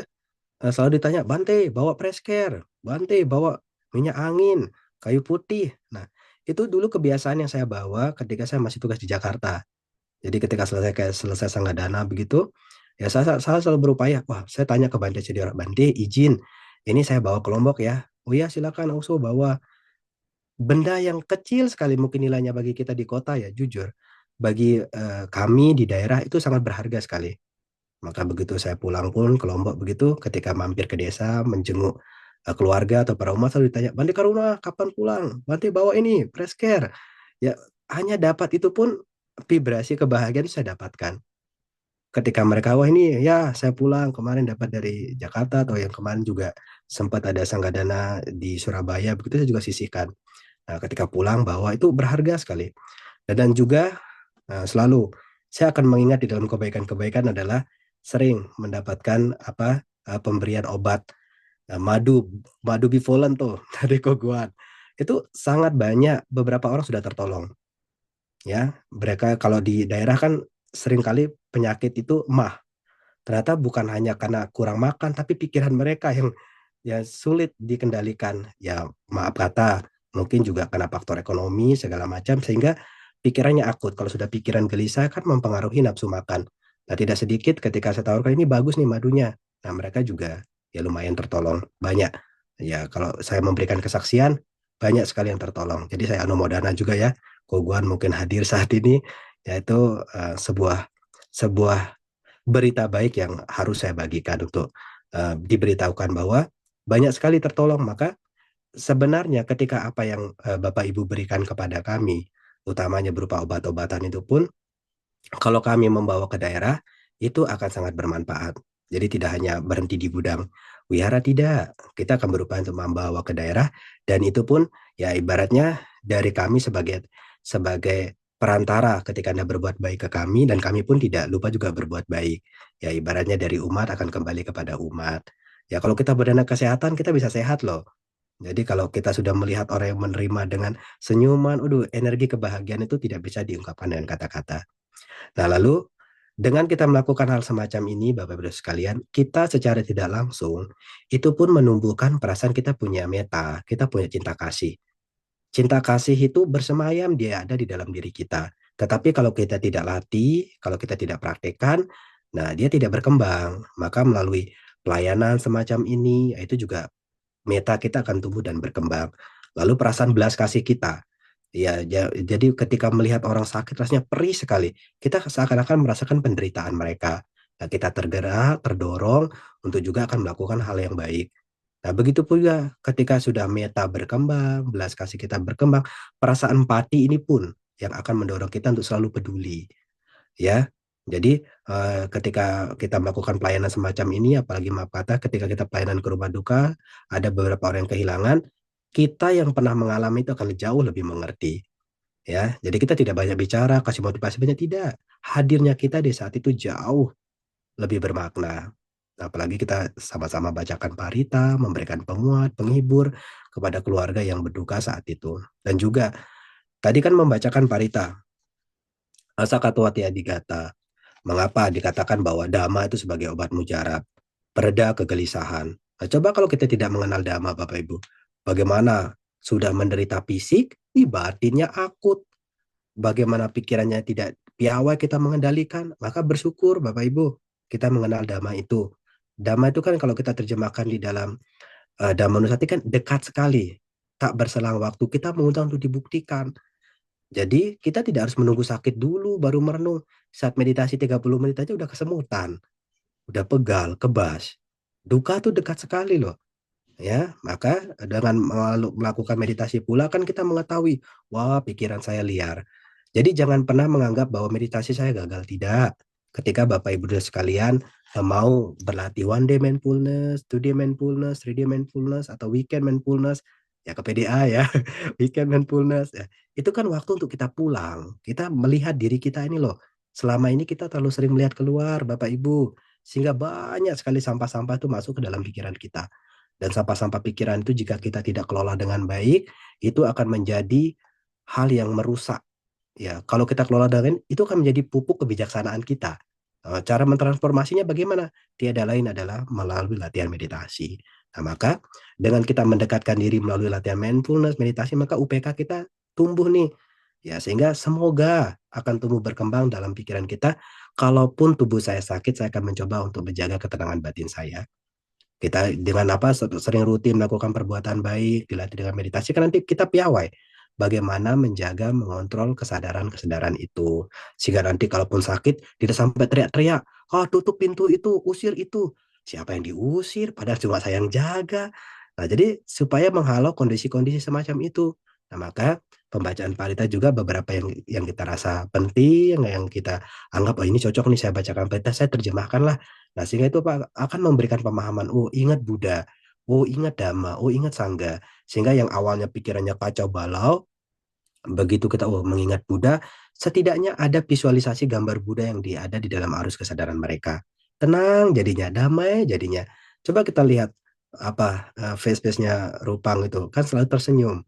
selalu ditanya, Bante bawa presker, Bante bawa minyak angin, kayu putih. Nah, itu dulu kebiasaan yang saya bawa ketika saya masih tugas di Jakarta. Jadi ketika selesai Sanggadana begitu, ya saya selalu berupaya, wah saya tanya ke Bante Sediora, Bante izin, ini saya bawa ke Lombok ya. Oh ya silakan Uso bawa. Benda yang kecil sekali mungkin nilainya bagi kita di kota ya, jujur. Bagi kami di daerah itu sangat berharga sekali. Maka begitu saya pulang pun ke Lombok begitu, ketika mampir ke desa menjenguk keluarga atau para umat selalu ditanya, Bante Karuna kapan pulang? Bante bawa ini, presker. Ya hanya dapat itu pun vibrasi kebahagiaan saya dapatkan. Ketika mereka, wah ini ya saya pulang kemarin dapat dari Jakarta atau yang kemarin juga sempat ada Sanggadana di Surabaya, begitu saya juga sisihkan. Nah, ketika pulang bahwa itu berharga sekali. Dan juga selalu saya akan mengingat di dalam kebaikan-kebaikan adalah sering mendapatkan pemberian obat madu madu bivolen tuh dari Koguan. Itu sangat banyak, beberapa orang sudah tertolong. Ya, mereka kalau di daerah kan seringkali penyakit itu emah. Ternyata bukan hanya karena kurang makan, tapi pikiran mereka yang ya sulit dikendalikan. Ya maaf kata, mungkin juga karena faktor ekonomi segala macam sehingga pikirannya akut. Kalau sudah pikiran gelisah kan mempengaruhi nafsu makan. Nah, tidak sedikit ketika saya tawarkan ini bagus nih madunya. Nah, mereka juga ya lumayan tertolong. Banyak. Ya, kalau saya memberikan kesaksian, banyak sekali yang tertolong. Jadi saya anumodana juga ya. Koguan mungkin hadir saat ini, yaitu sebuah berita baik yang harus saya bagikan untuk diberitahukan bahwa banyak sekali tertolong. Maka sebenarnya ketika apa yang Bapak Ibu berikan kepada kami, utamanya berupa obat-obatan itu pun, kalau kami membawa ke daerah, itu akan sangat bermanfaat. Jadi tidak hanya berhenti di gudang wihara, tidak. Kita akan berupaya untuk membawa ke daerah, dan itu pun ya ibaratnya dari kami sebagai perantara ketika Anda berbuat baik ke kami, dan kami pun tidak lupa juga berbuat baik. Ya ibaratnya dari umat akan kembali kepada umat. Ya kalau kita berdana kesehatan, kita bisa sehat loh. Jadi kalau kita sudah melihat orang yang menerima dengan senyuman, energi kebahagiaan itu tidak bisa diungkapkan dengan kata-kata. Nah, lalu dengan kita melakukan hal semacam ini, Bapak-Ibu sekalian, kita secara tidak langsung itu pun menumbuhkan perasaan kita punya meta, kita punya cinta kasih. Cinta kasih itu bersemayam, dia ada di dalam diri kita. Tetapi kalau kita tidak latih, kalau kita tidak praktekkan, Nah, dia tidak berkembang. Maka melalui pelayanan semacam ini, itu juga meta kita akan tumbuh dan berkembang. Lalu perasaan belas kasih kita. Ya, jadi ketika melihat orang sakit rasanya perih sekali. Kita seakan-akan merasakan penderitaan mereka. Nah, kita tergerak, terdorong untuk juga akan melakukan hal yang baik. Nah, begitu pula ketika sudah meta berkembang, belas kasih kita berkembang, perasaan empati ini pun yang akan mendorong kita untuk selalu peduli. Ya, jadi ketika kita melakukan pelayanan semacam ini, apalagi maaf kata, ketika kita pelayanan ke rumah duka, ada beberapa orang yang kehilangan, kita yang pernah mengalami itu akan jauh lebih mengerti. Ya, jadi kita tidak banyak bicara, kasih motivasi banyak tidak. Hadirnya kita di saat itu jauh lebih bermakna. Apalagi kita sama-sama bacakan parita, memberikan penguat, penghibur kepada keluarga yang berduka saat itu. Dan juga tadi kan membacakan parita, asa katuati adigata. Mengapa dikatakan bahwa dhamma itu sebagai obat mujarab, pereda kegelisahan. Nah, coba kalau kita tidak mengenal dhamma, Bapak Ibu, bagaimana sudah menderita fisik, di batinnya akut. Bagaimana pikirannya tidak piawai kita mengendalikan, maka bersyukur Bapak Ibu, kita mengenal dhamma itu. Dhamma itu kan kalau kita terjemahkan di dalam Dhammanusati kan dekat sekali. Tak berselang waktu kita mengundang untuk dibuktikan. Jadi kita tidak harus menunggu sakit dulu baru merenung. Saat meditasi 30 menit aja udah kesemutan, udah pegal, kebas. Duka tuh dekat sekali loh. Ya, maka dengan melakukan meditasi pula kan kita mengetahui, wah pikiran saya liar. Jadi jangan pernah menganggap bahwa meditasi saya gagal, tidak. Ketika Bapak Ibu sekalian mau berlatih one day mindfulness, two day mindfulness, three day mindfulness, atau weekend mindfulness, ya ke PDA ya, weekend mindfulness, ya. Itu kan waktu untuk kita pulang. Kita melihat diri kita ini loh. Selama ini kita terlalu sering melihat keluar, Bapak Ibu. Sehingga banyak sekali sampah-sampah itu masuk ke dalam pikiran kita. Dan sampah-sampah pikiran itu jika kita tidak kelola dengan baik, itu akan menjadi hal yang merusak. Ya, kalau kita kelola dengan itu akan menjadi pupuk kebijaksanaan kita. Cara mentransformasinya bagaimana? Tiada lain adalah melalui latihan meditasi. Nah, maka dengan kita mendekatkan diri melalui latihan mindfulness, meditasi, maka UPK kita tumbuh nih. Ya, sehingga semoga akan tumbuh berkembang dalam pikiran kita. Kalaupun tubuh saya sakit, saya akan mencoba untuk menjaga ketenangan batin saya. Kita dengan apa sering rutin melakukan perbuatan baik, dilatih dengan meditasi, kan nanti kita piawai bagaimana menjaga, mengontrol kesadaran-kesadaran itu. Sehingga nanti kalaupun sakit, tidak sampai teriak-teriak, oh tutup pintu itu, usir itu. Siapa yang diusir? Padahal cuma saya yang jaga. Nah, jadi supaya menghalau kondisi-kondisi semacam itu. Nah, maka pembacaan parita juga beberapa yang kita rasa penting, yang kita anggap, oh ini cocok nih saya bacakan parita, saya terjemahkanlah. Nah, sehingga itu Pak akan memberikan pemahaman, oh ingat Buddha, oh ingat Dhamma, oh ingat Sangha. Sehingga yang awalnya pikirannya kacau balau, begitu kita mengingat Buddha, setidaknya ada visualisasi gambar Buddha yang ada di dalam arus kesadaran mereka. Tenang jadinya, damai jadinya. Coba kita lihat apa face-face-nya Rupang itu, kan selalu tersenyum.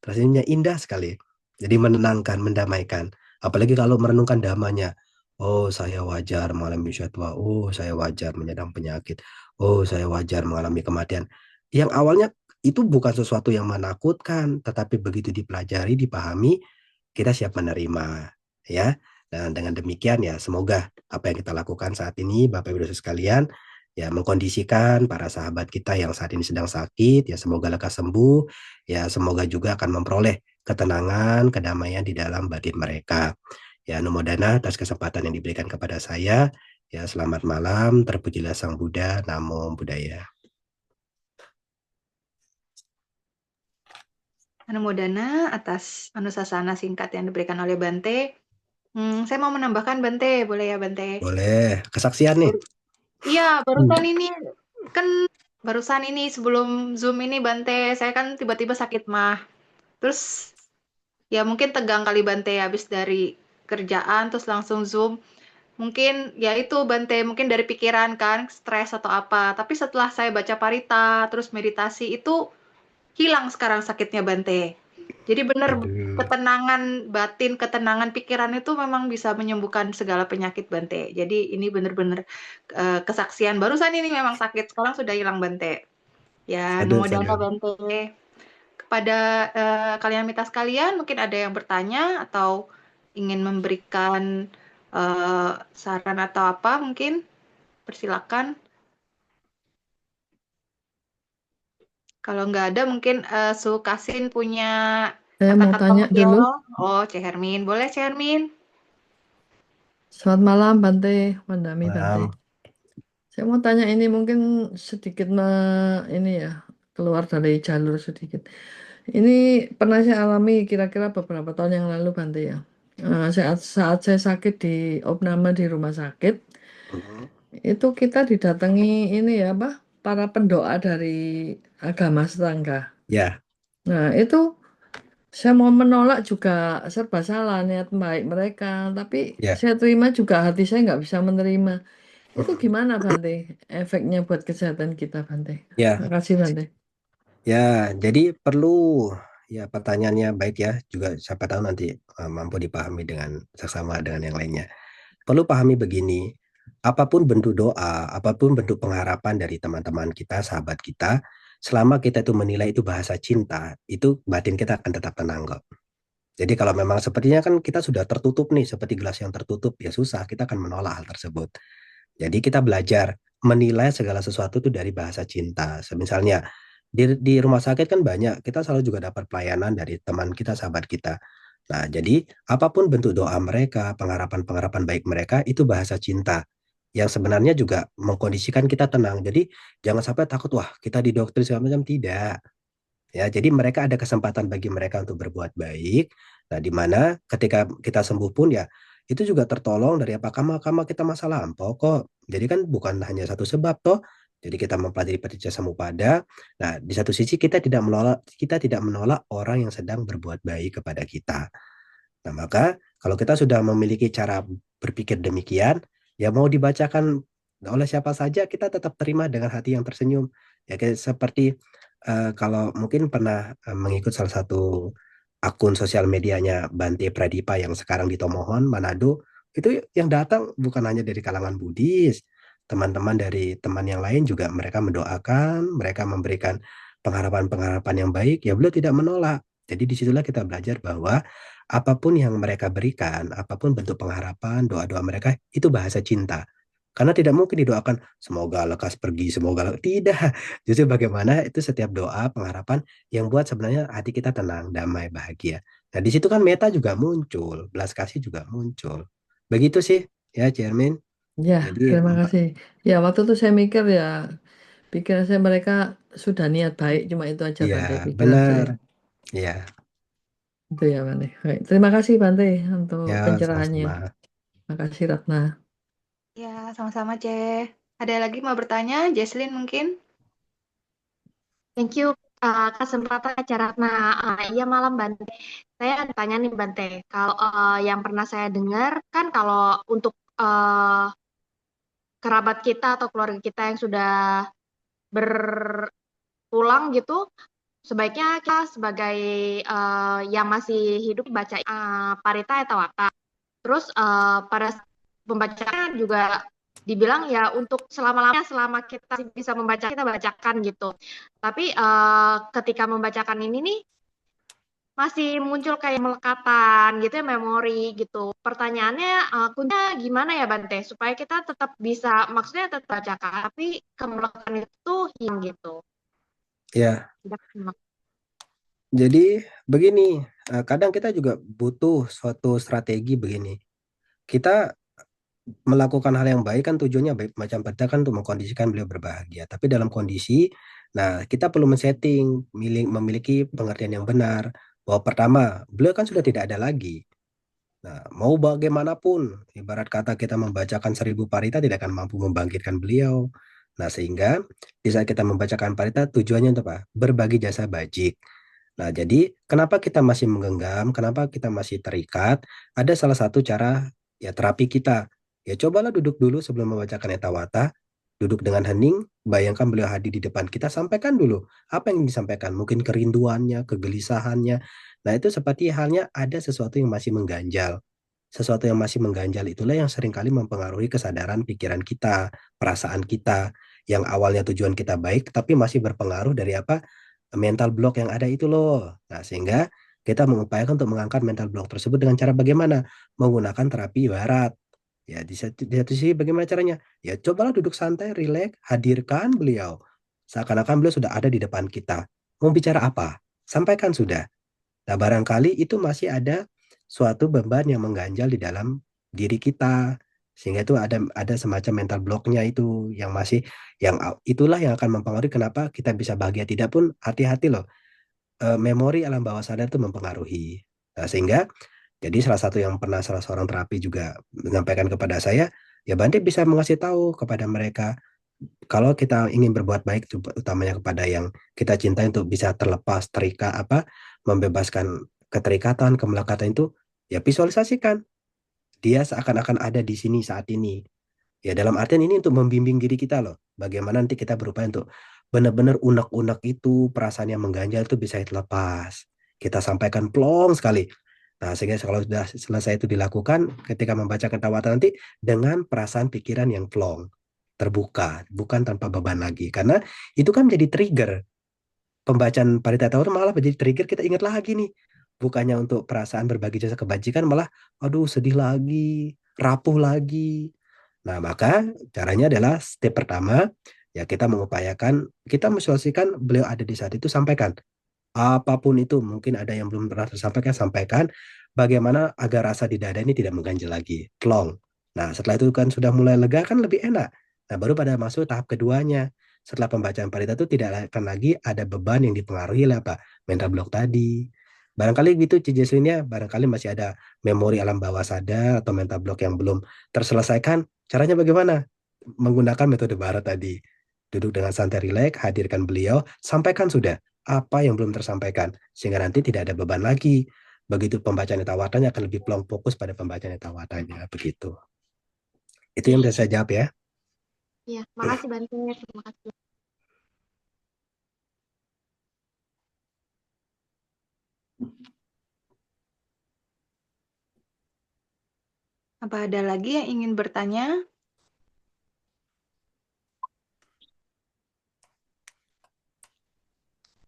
Tersenyumnya indah sekali. Jadi menenangkan, mendamaikan. Apalagi kalau merenungkan damanya. Oh, saya wajar mengalami syatwa. Oh, saya wajar menyandang penyakit. Oh, saya wajar mengalami kematian. Yang awalnya itu bukan sesuatu yang menakutkan, tetapi begitu dipelajari, dipahami, kita siap menerima, ya. Dan dengan demikian ya, semoga apa yang kita lakukan saat ini, Bapak Ibu Saudara sekalian, ya mengkondisikan para sahabat kita yang saat ini sedang sakit, ya semoga lekas sembuh, ya semoga juga akan memperoleh ketenangan, kedamaian di dalam batin mereka. Ya, Namo Dana atas kesempatan yang diberikan kepada saya. Ya, selamat malam, terpujilah Sang Buddha, Namo Buddhaya. Anumodana atas anusasana singkat yang diberikan oleh Bante. Saya mau menambahkan Bante, boleh ya Bante? Boleh, kesaksian nih. Iya, Hmm. kan barusan ini sebelum Zoom ini Bante, saya kan tiba-tiba sakit mah. Terus ya mungkin tegang kali Bante habis dari kerjaan terus langsung Zoom. Mungkin ya itu Bante, mungkin dari pikiran kan, stres atau apa. Tapi setelah saya baca parita, terus meditasi itu hilang sekarang sakitnya Bante. Jadi benar Aduh. ketenangan batin, ketenangan pikiran itu memang bisa menyembuhkan segala penyakit Bante. Jadi ini benar-benar kesaksian. Barusan ini memang sakit, sekarang sudah hilang Bante. Ya, Sadu, namo dana sadu. Bante. Kepada kalian mita sekalian, mungkin ada yang bertanya atau ingin memberikan saran atau apa mungkin? Persilakan. Kalau nggak ada, mungkin Su Kasin punya Saya mau kata-kata tanya dulu. motivasi. Oh, Cehermin. Boleh, Cehermin? Selamat malam, Bante. Wandami, Bante. Malam. Saya mau tanya ini mungkin sedikit ini ya, keluar dari jalur sedikit. Ini pernah saya alami kira-kira beberapa tahun yang lalu, Bante ya. Saat saya sakit di opname di rumah sakit, Mhm. itu kita didatangi ini ya, apa? Para pendoa dari agama tetangga. Ya, Nah, itu saya mau menolak juga serba salah niat baik mereka, tapi ya. saya terima juga hati saya nggak bisa menerima. Itu Mhm. gimana Bante? Efeknya buat kesehatan kita Bante. Ya, Makasih Bante. ya. Jadi perlu ya pertanyaannya baik ya. Juga siapa tahu nanti mampu dipahami dengan seksama dengan yang lainnya. Perlu pahami begini, apapun bentuk doa, apapun bentuk pengharapan dari teman-teman kita, sahabat kita, selama kita itu menilai itu bahasa cinta, itu batin kita akan tetap tenang kok. Jadi kalau memang sepertinya kan kita sudah tertutup nih, seperti gelas yang tertutup, ya susah, kita akan menolak hal tersebut. Jadi kita belajar menilai segala sesuatu itu dari bahasa cinta. Misalnya di rumah sakit kan banyak, kita selalu juga dapat pelayanan dari teman kita, sahabat kita. Nah, jadi apapun bentuk doa mereka, pengharapan-pengharapan baik mereka, itu bahasa cinta. Yang sebenarnya juga mengkondisikan kita tenang. Jadi jangan sampai takut, wah kita didoktrin segala macam. Tidak. Ya, jadi mereka ada kesempatan bagi mereka untuk berbuat baik. Nah, di mana ketika kita sembuh pun ya itu juga tertolong dari apa karma kita masa lampau kok. Jadi kan bukan hanya satu sebab toh. Jadi kita mempelajari paticcasamuppada. Nah, di satu sisi kita tidak menolak orang yang sedang berbuat baik kepada kita. Nah, maka kalau kita sudah memiliki cara berpikir demikian, ya mau dibacakan oleh siapa saja, kita tetap terima dengan hati yang tersenyum. Ya, kayak seperti kalau mungkin pernah mengikut salah satu akun sosial medianya Bante Pradipa yang sekarang di Tomohon, Manado, itu yang datang bukan hanya dari kalangan Buddhis, teman-teman dari teman yang lain juga mereka mendoakan, mereka memberikan pengharapan-pengharapan yang baik, ya beliau tidak menolak. Jadi disitulah kita belajar bahwa apapun yang mereka berikan, apapun bentuk pengharapan, doa-doa mereka, itu bahasa cinta. Karena tidak mungkin didoakan, semoga lekas pergi, tidak. Justru bagaimana itu setiap doa, pengharapan yang buat sebenarnya hati kita tenang, damai, bahagia. Nah, di situ kan meta juga muncul, belas kasih juga muncul. Begitu sih, ya, Cermin. Ya, Jadi, terima kasih. Ya, waktu itu saya mikir ya, pikiran saya mereka sudah niat baik, cuma itu aja Bante ya, pikiran saya. benar. Ya, Itu ya Bante. Baik, terima kasih Bante untuk ya, pencerahannya. sama-sama. Makasih Ratna. Ya, sama-sama, Ceh. Ada lagi mau bertanya? Jesslyn mungkin? Thank you kesempatan acara. Nah, iya malam Bante. Saya ada tanya nih Bante. Kalau yang pernah saya dengar kan kalau untuk kerabat kita atau keluarga kita yang sudah berpulang gitu, sebaiknya kita sebagai yang masih hidup baca Parita atau Waka. Terus pada pembacaan juga dibilang ya untuk selama-lamanya selama kita bisa membaca kita bacakan gitu. Tapi ketika membacakan ini nih masih muncul kayak melekatan gitu ya memori gitu. Pertanyaannya kuncinya gimana ya Bante supaya kita tetap bisa maksudnya tetap bacakan tapi kemelekatan itu hilang gitu. Ya, Tidak hilang. jadi begini, kadang kita juga butuh suatu strategi begini. Kita melakukan hal yang baik kan tujuannya baik macam pada kan untuk mengkondisikan beliau berbahagia. Tapi dalam kondisi, nah kita perlu men-setting, memiliki pengertian yang benar bahwa pertama, beliau kan sudah tidak ada lagi. Nah, mau bagaimanapun, ibarat kata kita membacakan 1.000 parita tidak akan mampu membangkitkan beliau. Nah, sehingga di saat kita membacakan parita tujuannya untuk apa? Berbagi jasa bajik. Nah, jadi kenapa kita masih menggenggam, kenapa kita masih terikat? Ada salah satu cara ya terapi kita. Ya cobalah duduk dulu sebelum membacakan etawata, duduk dengan hening, bayangkan beliau hadir di depan kita, sampaikan dulu apa yang disampaikan, mungkin kerinduannya, kegelisahannya. Nah, itu seperti halnya ada sesuatu yang masih mengganjal. Sesuatu yang masih mengganjal itulah yang seringkali mempengaruhi kesadaran pikiran kita, perasaan kita, yang awalnya tujuan kita baik, tapi masih berpengaruh dari apa? Mental block yang ada itu loh. Nah, sehingga kita mengupayakan untuk mengangkat mental block tersebut dengan cara bagaimana? Menggunakan terapi barat. Ya, di satu sisi bagaimana caranya? Ya, cobalah duduk santai, rileks, hadirkan beliau. Seakan-akan beliau sudah ada di depan kita. Mau bicara apa? Sampaikan sudah. Nah, barangkali itu masih ada suatu beban yang mengganjal di dalam diri kita. Sehingga itu ada semacam mental blocknya itu yang masih itulah yang akan mempengaruhi kenapa kita bisa bahagia tidak pun hati-hati loh. Memori alam bawah sadar itu mempengaruhi. Nah, sehingga jadi salah satu yang pernah salah seorang terapi juga menyampaikan kepada saya, ya Bante bisa mengasih tahu kepada mereka kalau kita ingin berbuat baik utamanya kepada yang kita cintai untuk bisa terlepas terikat membebaskan keterikatan kemelekatan itu, ya visualisasikan dia seakan-akan ada di sini saat ini. Ya dalam artian ini untuk membimbing diri kita loh. Bagaimana nanti kita berupaya untuk benar-benar unek-unek itu perasaan yang mengganjal itu bisa dilepas. Kita sampaikan plong sekali. Nah, sehingga kalau sudah selesai itu dilakukan ketika membaca Tawata nanti dengan perasaan pikiran yang plong, terbuka, bukan tanpa beban lagi. Karena itu kan menjadi trigger. Pembacaan Parita Tawata malah menjadi trigger kita ingat lagi nih. Bukannya untuk perasaan berbagi jasa kebajikan malah aduh sedih lagi, rapuh lagi. Nah, maka caranya adalah step pertama, ya kita mengupayakan, kita mensosialisasikan beliau ada di saat itu, sampaikan. Apapun itu, mungkin ada yang belum pernah tersampaikan, sampaikan. Bagaimana agar rasa di dada ini tidak mengganjal lagi. Plong. Nah, setelah itu kan sudah mulai lega, kan lebih enak. Nah, baru pada masuk tahap keduanya. Setelah pembacaan parita itu tidak akan lagi ada beban yang dipengaruhi oleh apa? Mental block tadi. Barangkali gitu Cijeslinnya, barangkali masih ada memori alam bawah sadar atau mental block yang belum terselesaikan. Caranya bagaimana? Menggunakan metode barat tadi. Duduk dengan santai rileks, hadirkan beliau, sampaikan sudah apa yang belum tersampaikan. Sehingga nanti tidak ada beban lagi. Begitu pembacaan tawatannya akan lebih plong fokus pada pembacaan tawatannya. Begitu. Itu yang bisa saya jawab ya. Iya, makasih Bante. Terima kasih. Apa ada lagi yang ingin bertanya?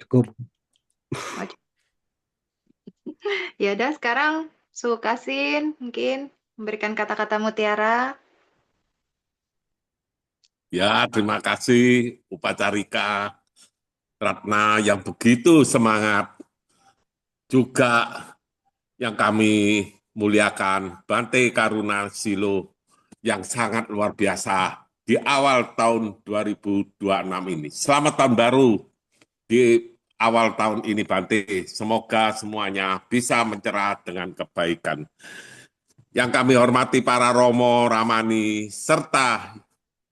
Cukup. Ya udah sekarang Sukasin mungkin memberikan kata-kata mutiara. Ya, terima kasih Upacarika Ratna yang begitu semangat. Juga yang kami muliakan Bante Karuna Silo yang sangat luar biasa di awal tahun 2026 ini. Selamat tahun baru di awal tahun ini Bante. Semoga semuanya bisa mencerah dengan kebaikan. Yang kami hormati para Romo, Ramani, serta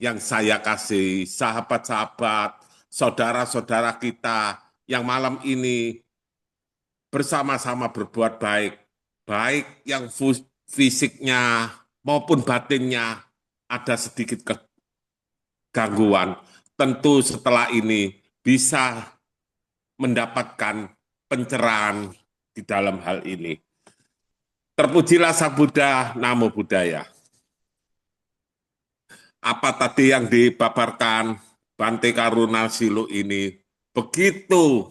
yang saya kasih, sahabat-sahabat, saudara-saudara kita yang malam ini bersama-sama berbuat baik, baik yang fisiknya maupun batinnya ada sedikit kegangguan. Tentu setelah ini bisa mendapatkan pencerahan di dalam hal ini. Terpujilah Sang Buddha, Namo Buddhaya. Apa tadi yang dipaparkan Bante Karuna Silo ini begitu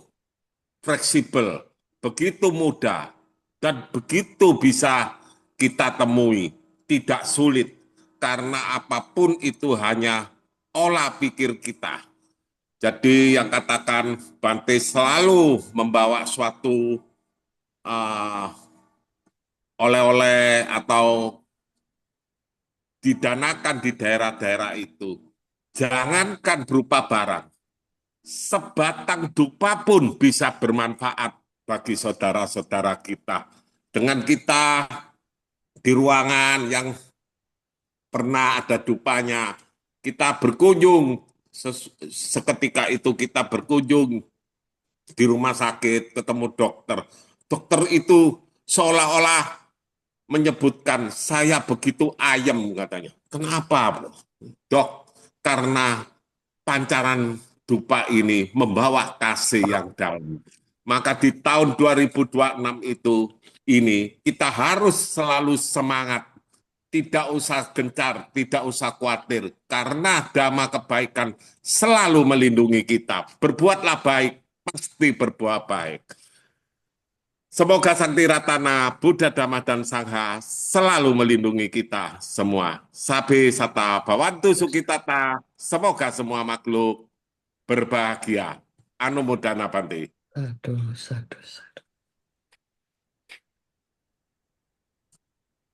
fleksibel, begitu mudah, dan begitu bisa kita temui, tidak sulit, karena apapun itu hanya olah pikir kita. Jadi yang katakan Bante selalu membawa suatu oleh-oleh atau didanakan di daerah-daerah itu. Jangankan berupa barang, sebatang dupa pun bisa bermanfaat bagi saudara-saudara kita. Dengan kita di ruangan yang pernah ada dupanya, kita berkunjung, seketika itu kita berkunjung di rumah sakit, ketemu dokter. Dokter itu seolah-olah menyebutkan, saya begitu ayem katanya. Kenapa, Dok? Karena pancaran dupa ini membawa kasih yang dalam. Maka di tahun 2026 ini kita harus selalu semangat, tidak usah gencar, tidak usah khawatir, karena dhamma kebaikan selalu melindungi kita. Berbuatlah baik, pasti berbuat baik. Semoga Sakti Ratana, Buddha Dhamma dan Sangha selalu melindungi kita semua. Sabe sata bawantu sukitata. Semoga semua makhluk berbahagia. Anumodana Bante. Aduh, aduh, aduh.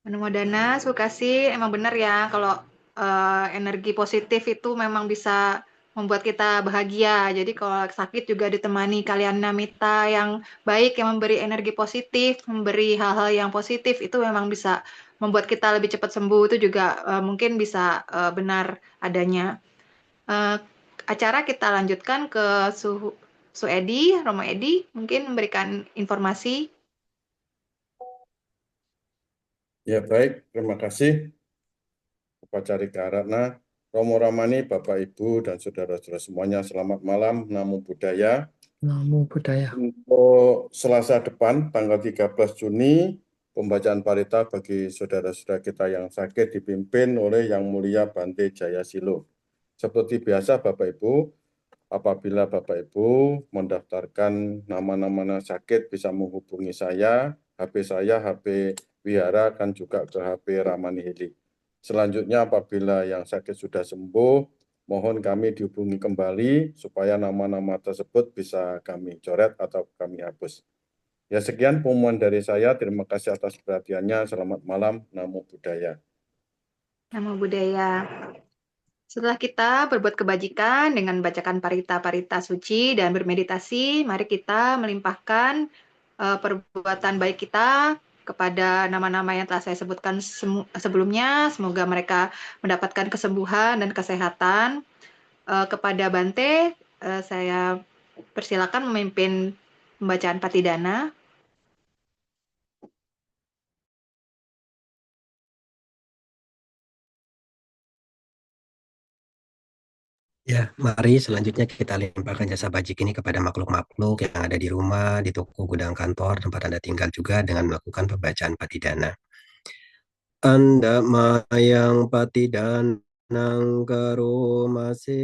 Anumodana, Sukasi, emang benar ya kalau energi positif itu memang bisa membuat kita bahagia. Jadi kalau sakit juga ditemani kalian namita yang baik, yang memberi energi positif, memberi hal-hal yang positif, itu memang bisa membuat kita lebih cepat sembuh. Itu juga mungkin bisa benar adanya. Acara kita lanjutkan ke Su Edi, Romo Edi, mungkin memberikan informasi. Ya baik, terima kasih Upacari Karatna, Romo Ramani, Bapak Ibu dan saudara-saudara semuanya, selamat malam, Namo Buddhaya. Namo Buddhaya. Untuk Selasa depan, tanggal 13 Juni, pembacaan parita bagi saudara-saudara kita yang sakit dipimpin oleh Yang Mulia Bante Jayasilo. Seperti biasa Bapak Ibu, apabila Bapak Ibu mendaftarkan nama-nama sakit bisa menghubungi saya, HP Wihara kan juga ke HP Ramani Hili. Selanjutnya apabila yang sakit sudah sembuh, mohon kami dihubungi kembali supaya nama-nama tersebut bisa kami coret atau kami hapus. Ya sekian pengumuman dari saya. Terima kasih atas perhatiannya. Selamat malam. Namo Buddhaya. Namo Buddhaya. Setelah kita berbuat kebajikan dengan membacakan parita-parita suci dan bermeditasi, mari kita melimpahkan perbuatan baik kita kepada nama-nama yang telah saya sebutkan sebelumnya. Semoga mereka mendapatkan kesembuhan dan kesehatan. Kepada Bante, saya persilakan memimpin pembacaan Patidana. Ya, mari selanjutnya kita limpahkan jasa bajik ini kepada makhluk-makhluk yang ada di rumah, di toko, gudang, kantor, tempat Anda tinggal juga dengan melakukan pembacaan patidana. Anda mayang patidanang karomase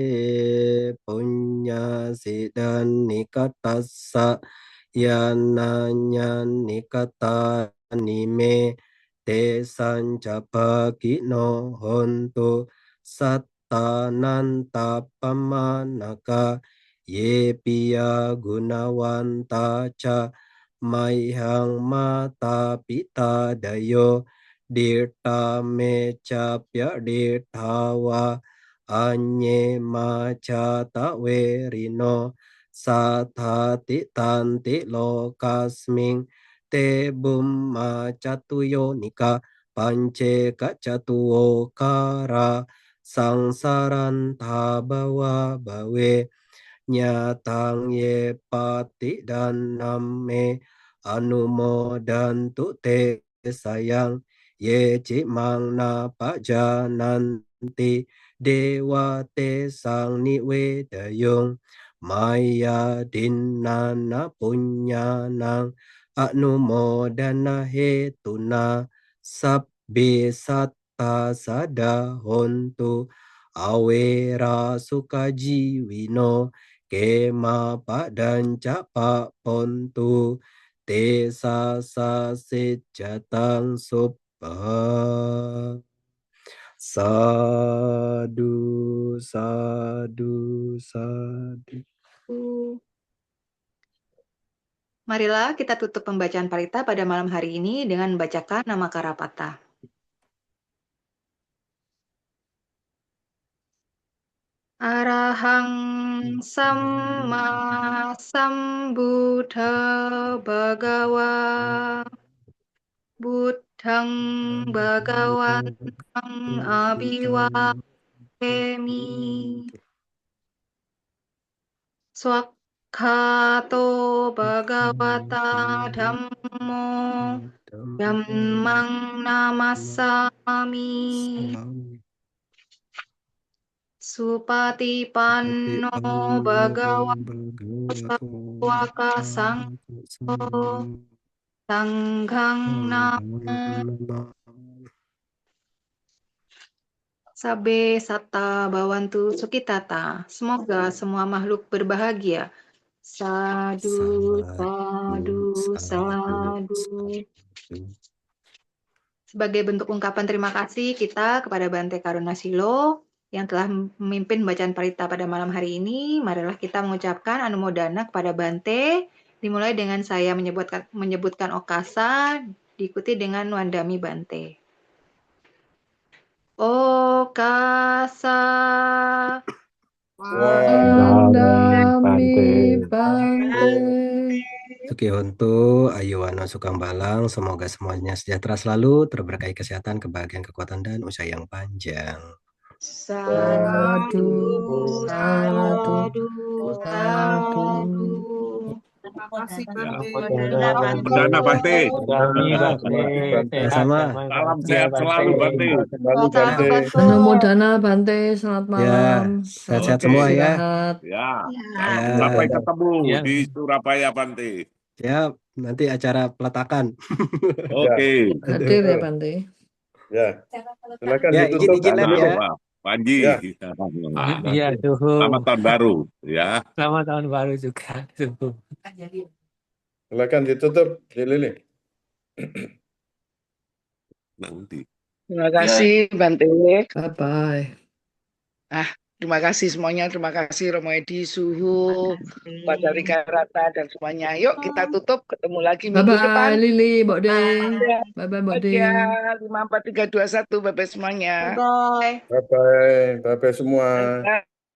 punya sidan nikatasa yananya nikata nime te sancapaki no honto satananta pamanaka ye piya gunawanta ca maihang mata pita dayo Dirta mecapya dirtawa anye maca tawerino sathati tanti lokasming te bumma catuyo nika pance kacatuo kara sangsaranta bawa bawe nyatang ye pati dan name anumodantu te sayang ye cimang na pajananti dewa te sang niwe dayung maya dinana punyanang anumodana hetuna sabbe satta sada hontu awera sukajiwino kema padan capa pontu te sa sejatang sup Sadu, sadu, sadu. Marilah kita tutup pembacaan parita pada malam hari ini dengan membacakan nama Karapata. Arahang Samma Sambuddha Bhagawa Buddhang Bhagawantang Abhiwakemi Swakhato Bhagavata Dhammo Dhammang Namassami Supatipanno Bhagavata Sangho Sanghang Namo Sabe Satta Bawantu Sukitata. Semoga semua makhluk berbahagia. Sadu, Sadu, sadu, sadu, sadu. sadu. Sebagai bentuk ungkapan terima kasih kita kepada Bante Karunasilo yang telah memimpin bacaan parita pada malam hari ini, marilah kita mengucapkan anumodana kepada Bante, dimulai dengan saya menyebutkan okasa, diikuti dengan Wandami Bante. Okasa, Wandami Bante. Sukihontu, Ayuwano Sukang Balang, semoga semuanya sejahtera selalu, terberkahi kesehatan, kebahagiaan, kekuatan, dan usia yang panjang. sadu, Sadu, sadu, sadu. sadu. Terima kasih Ya, Bante. Dana Bante. Terima kasih, Bante. Sama. Salam sehat selalu Bante. Kembali, Selalu Bante. Bante. Anumodana Bante, selamat Ya, malam. sehat-sehat Oke. semua ya. Istirahat. Ya, Ya, sampai ketemu Ya. di Surabaya Bante. siap. Nanti acara peletakan. Oke. Hadir ya Bante. Ya, silakan Ya, ditutup. izin Dana, ya. Wah, Panji. Ya. Iya, suhu. Selamat tahun baru ya. Selamat tahun baru juga, suhu. Silakan ditutup, Di Lili. Nanti. Terima kasih Bante. Bye-bye. Terima kasih semuanya. Terima kasih Romo Edi, Suhu, Pak Dari Karata dan semuanya. Yuk kita tutup. Ketemu lagi minggu Bye-bye depan. Lili, Mbok Ding. Ya, Bye-bye Mbok Ding. ya, 5, 4, 3, 2, 1. Bye-bye semuanya. Bye. Bye-bye. Bye-bye semua. Bye.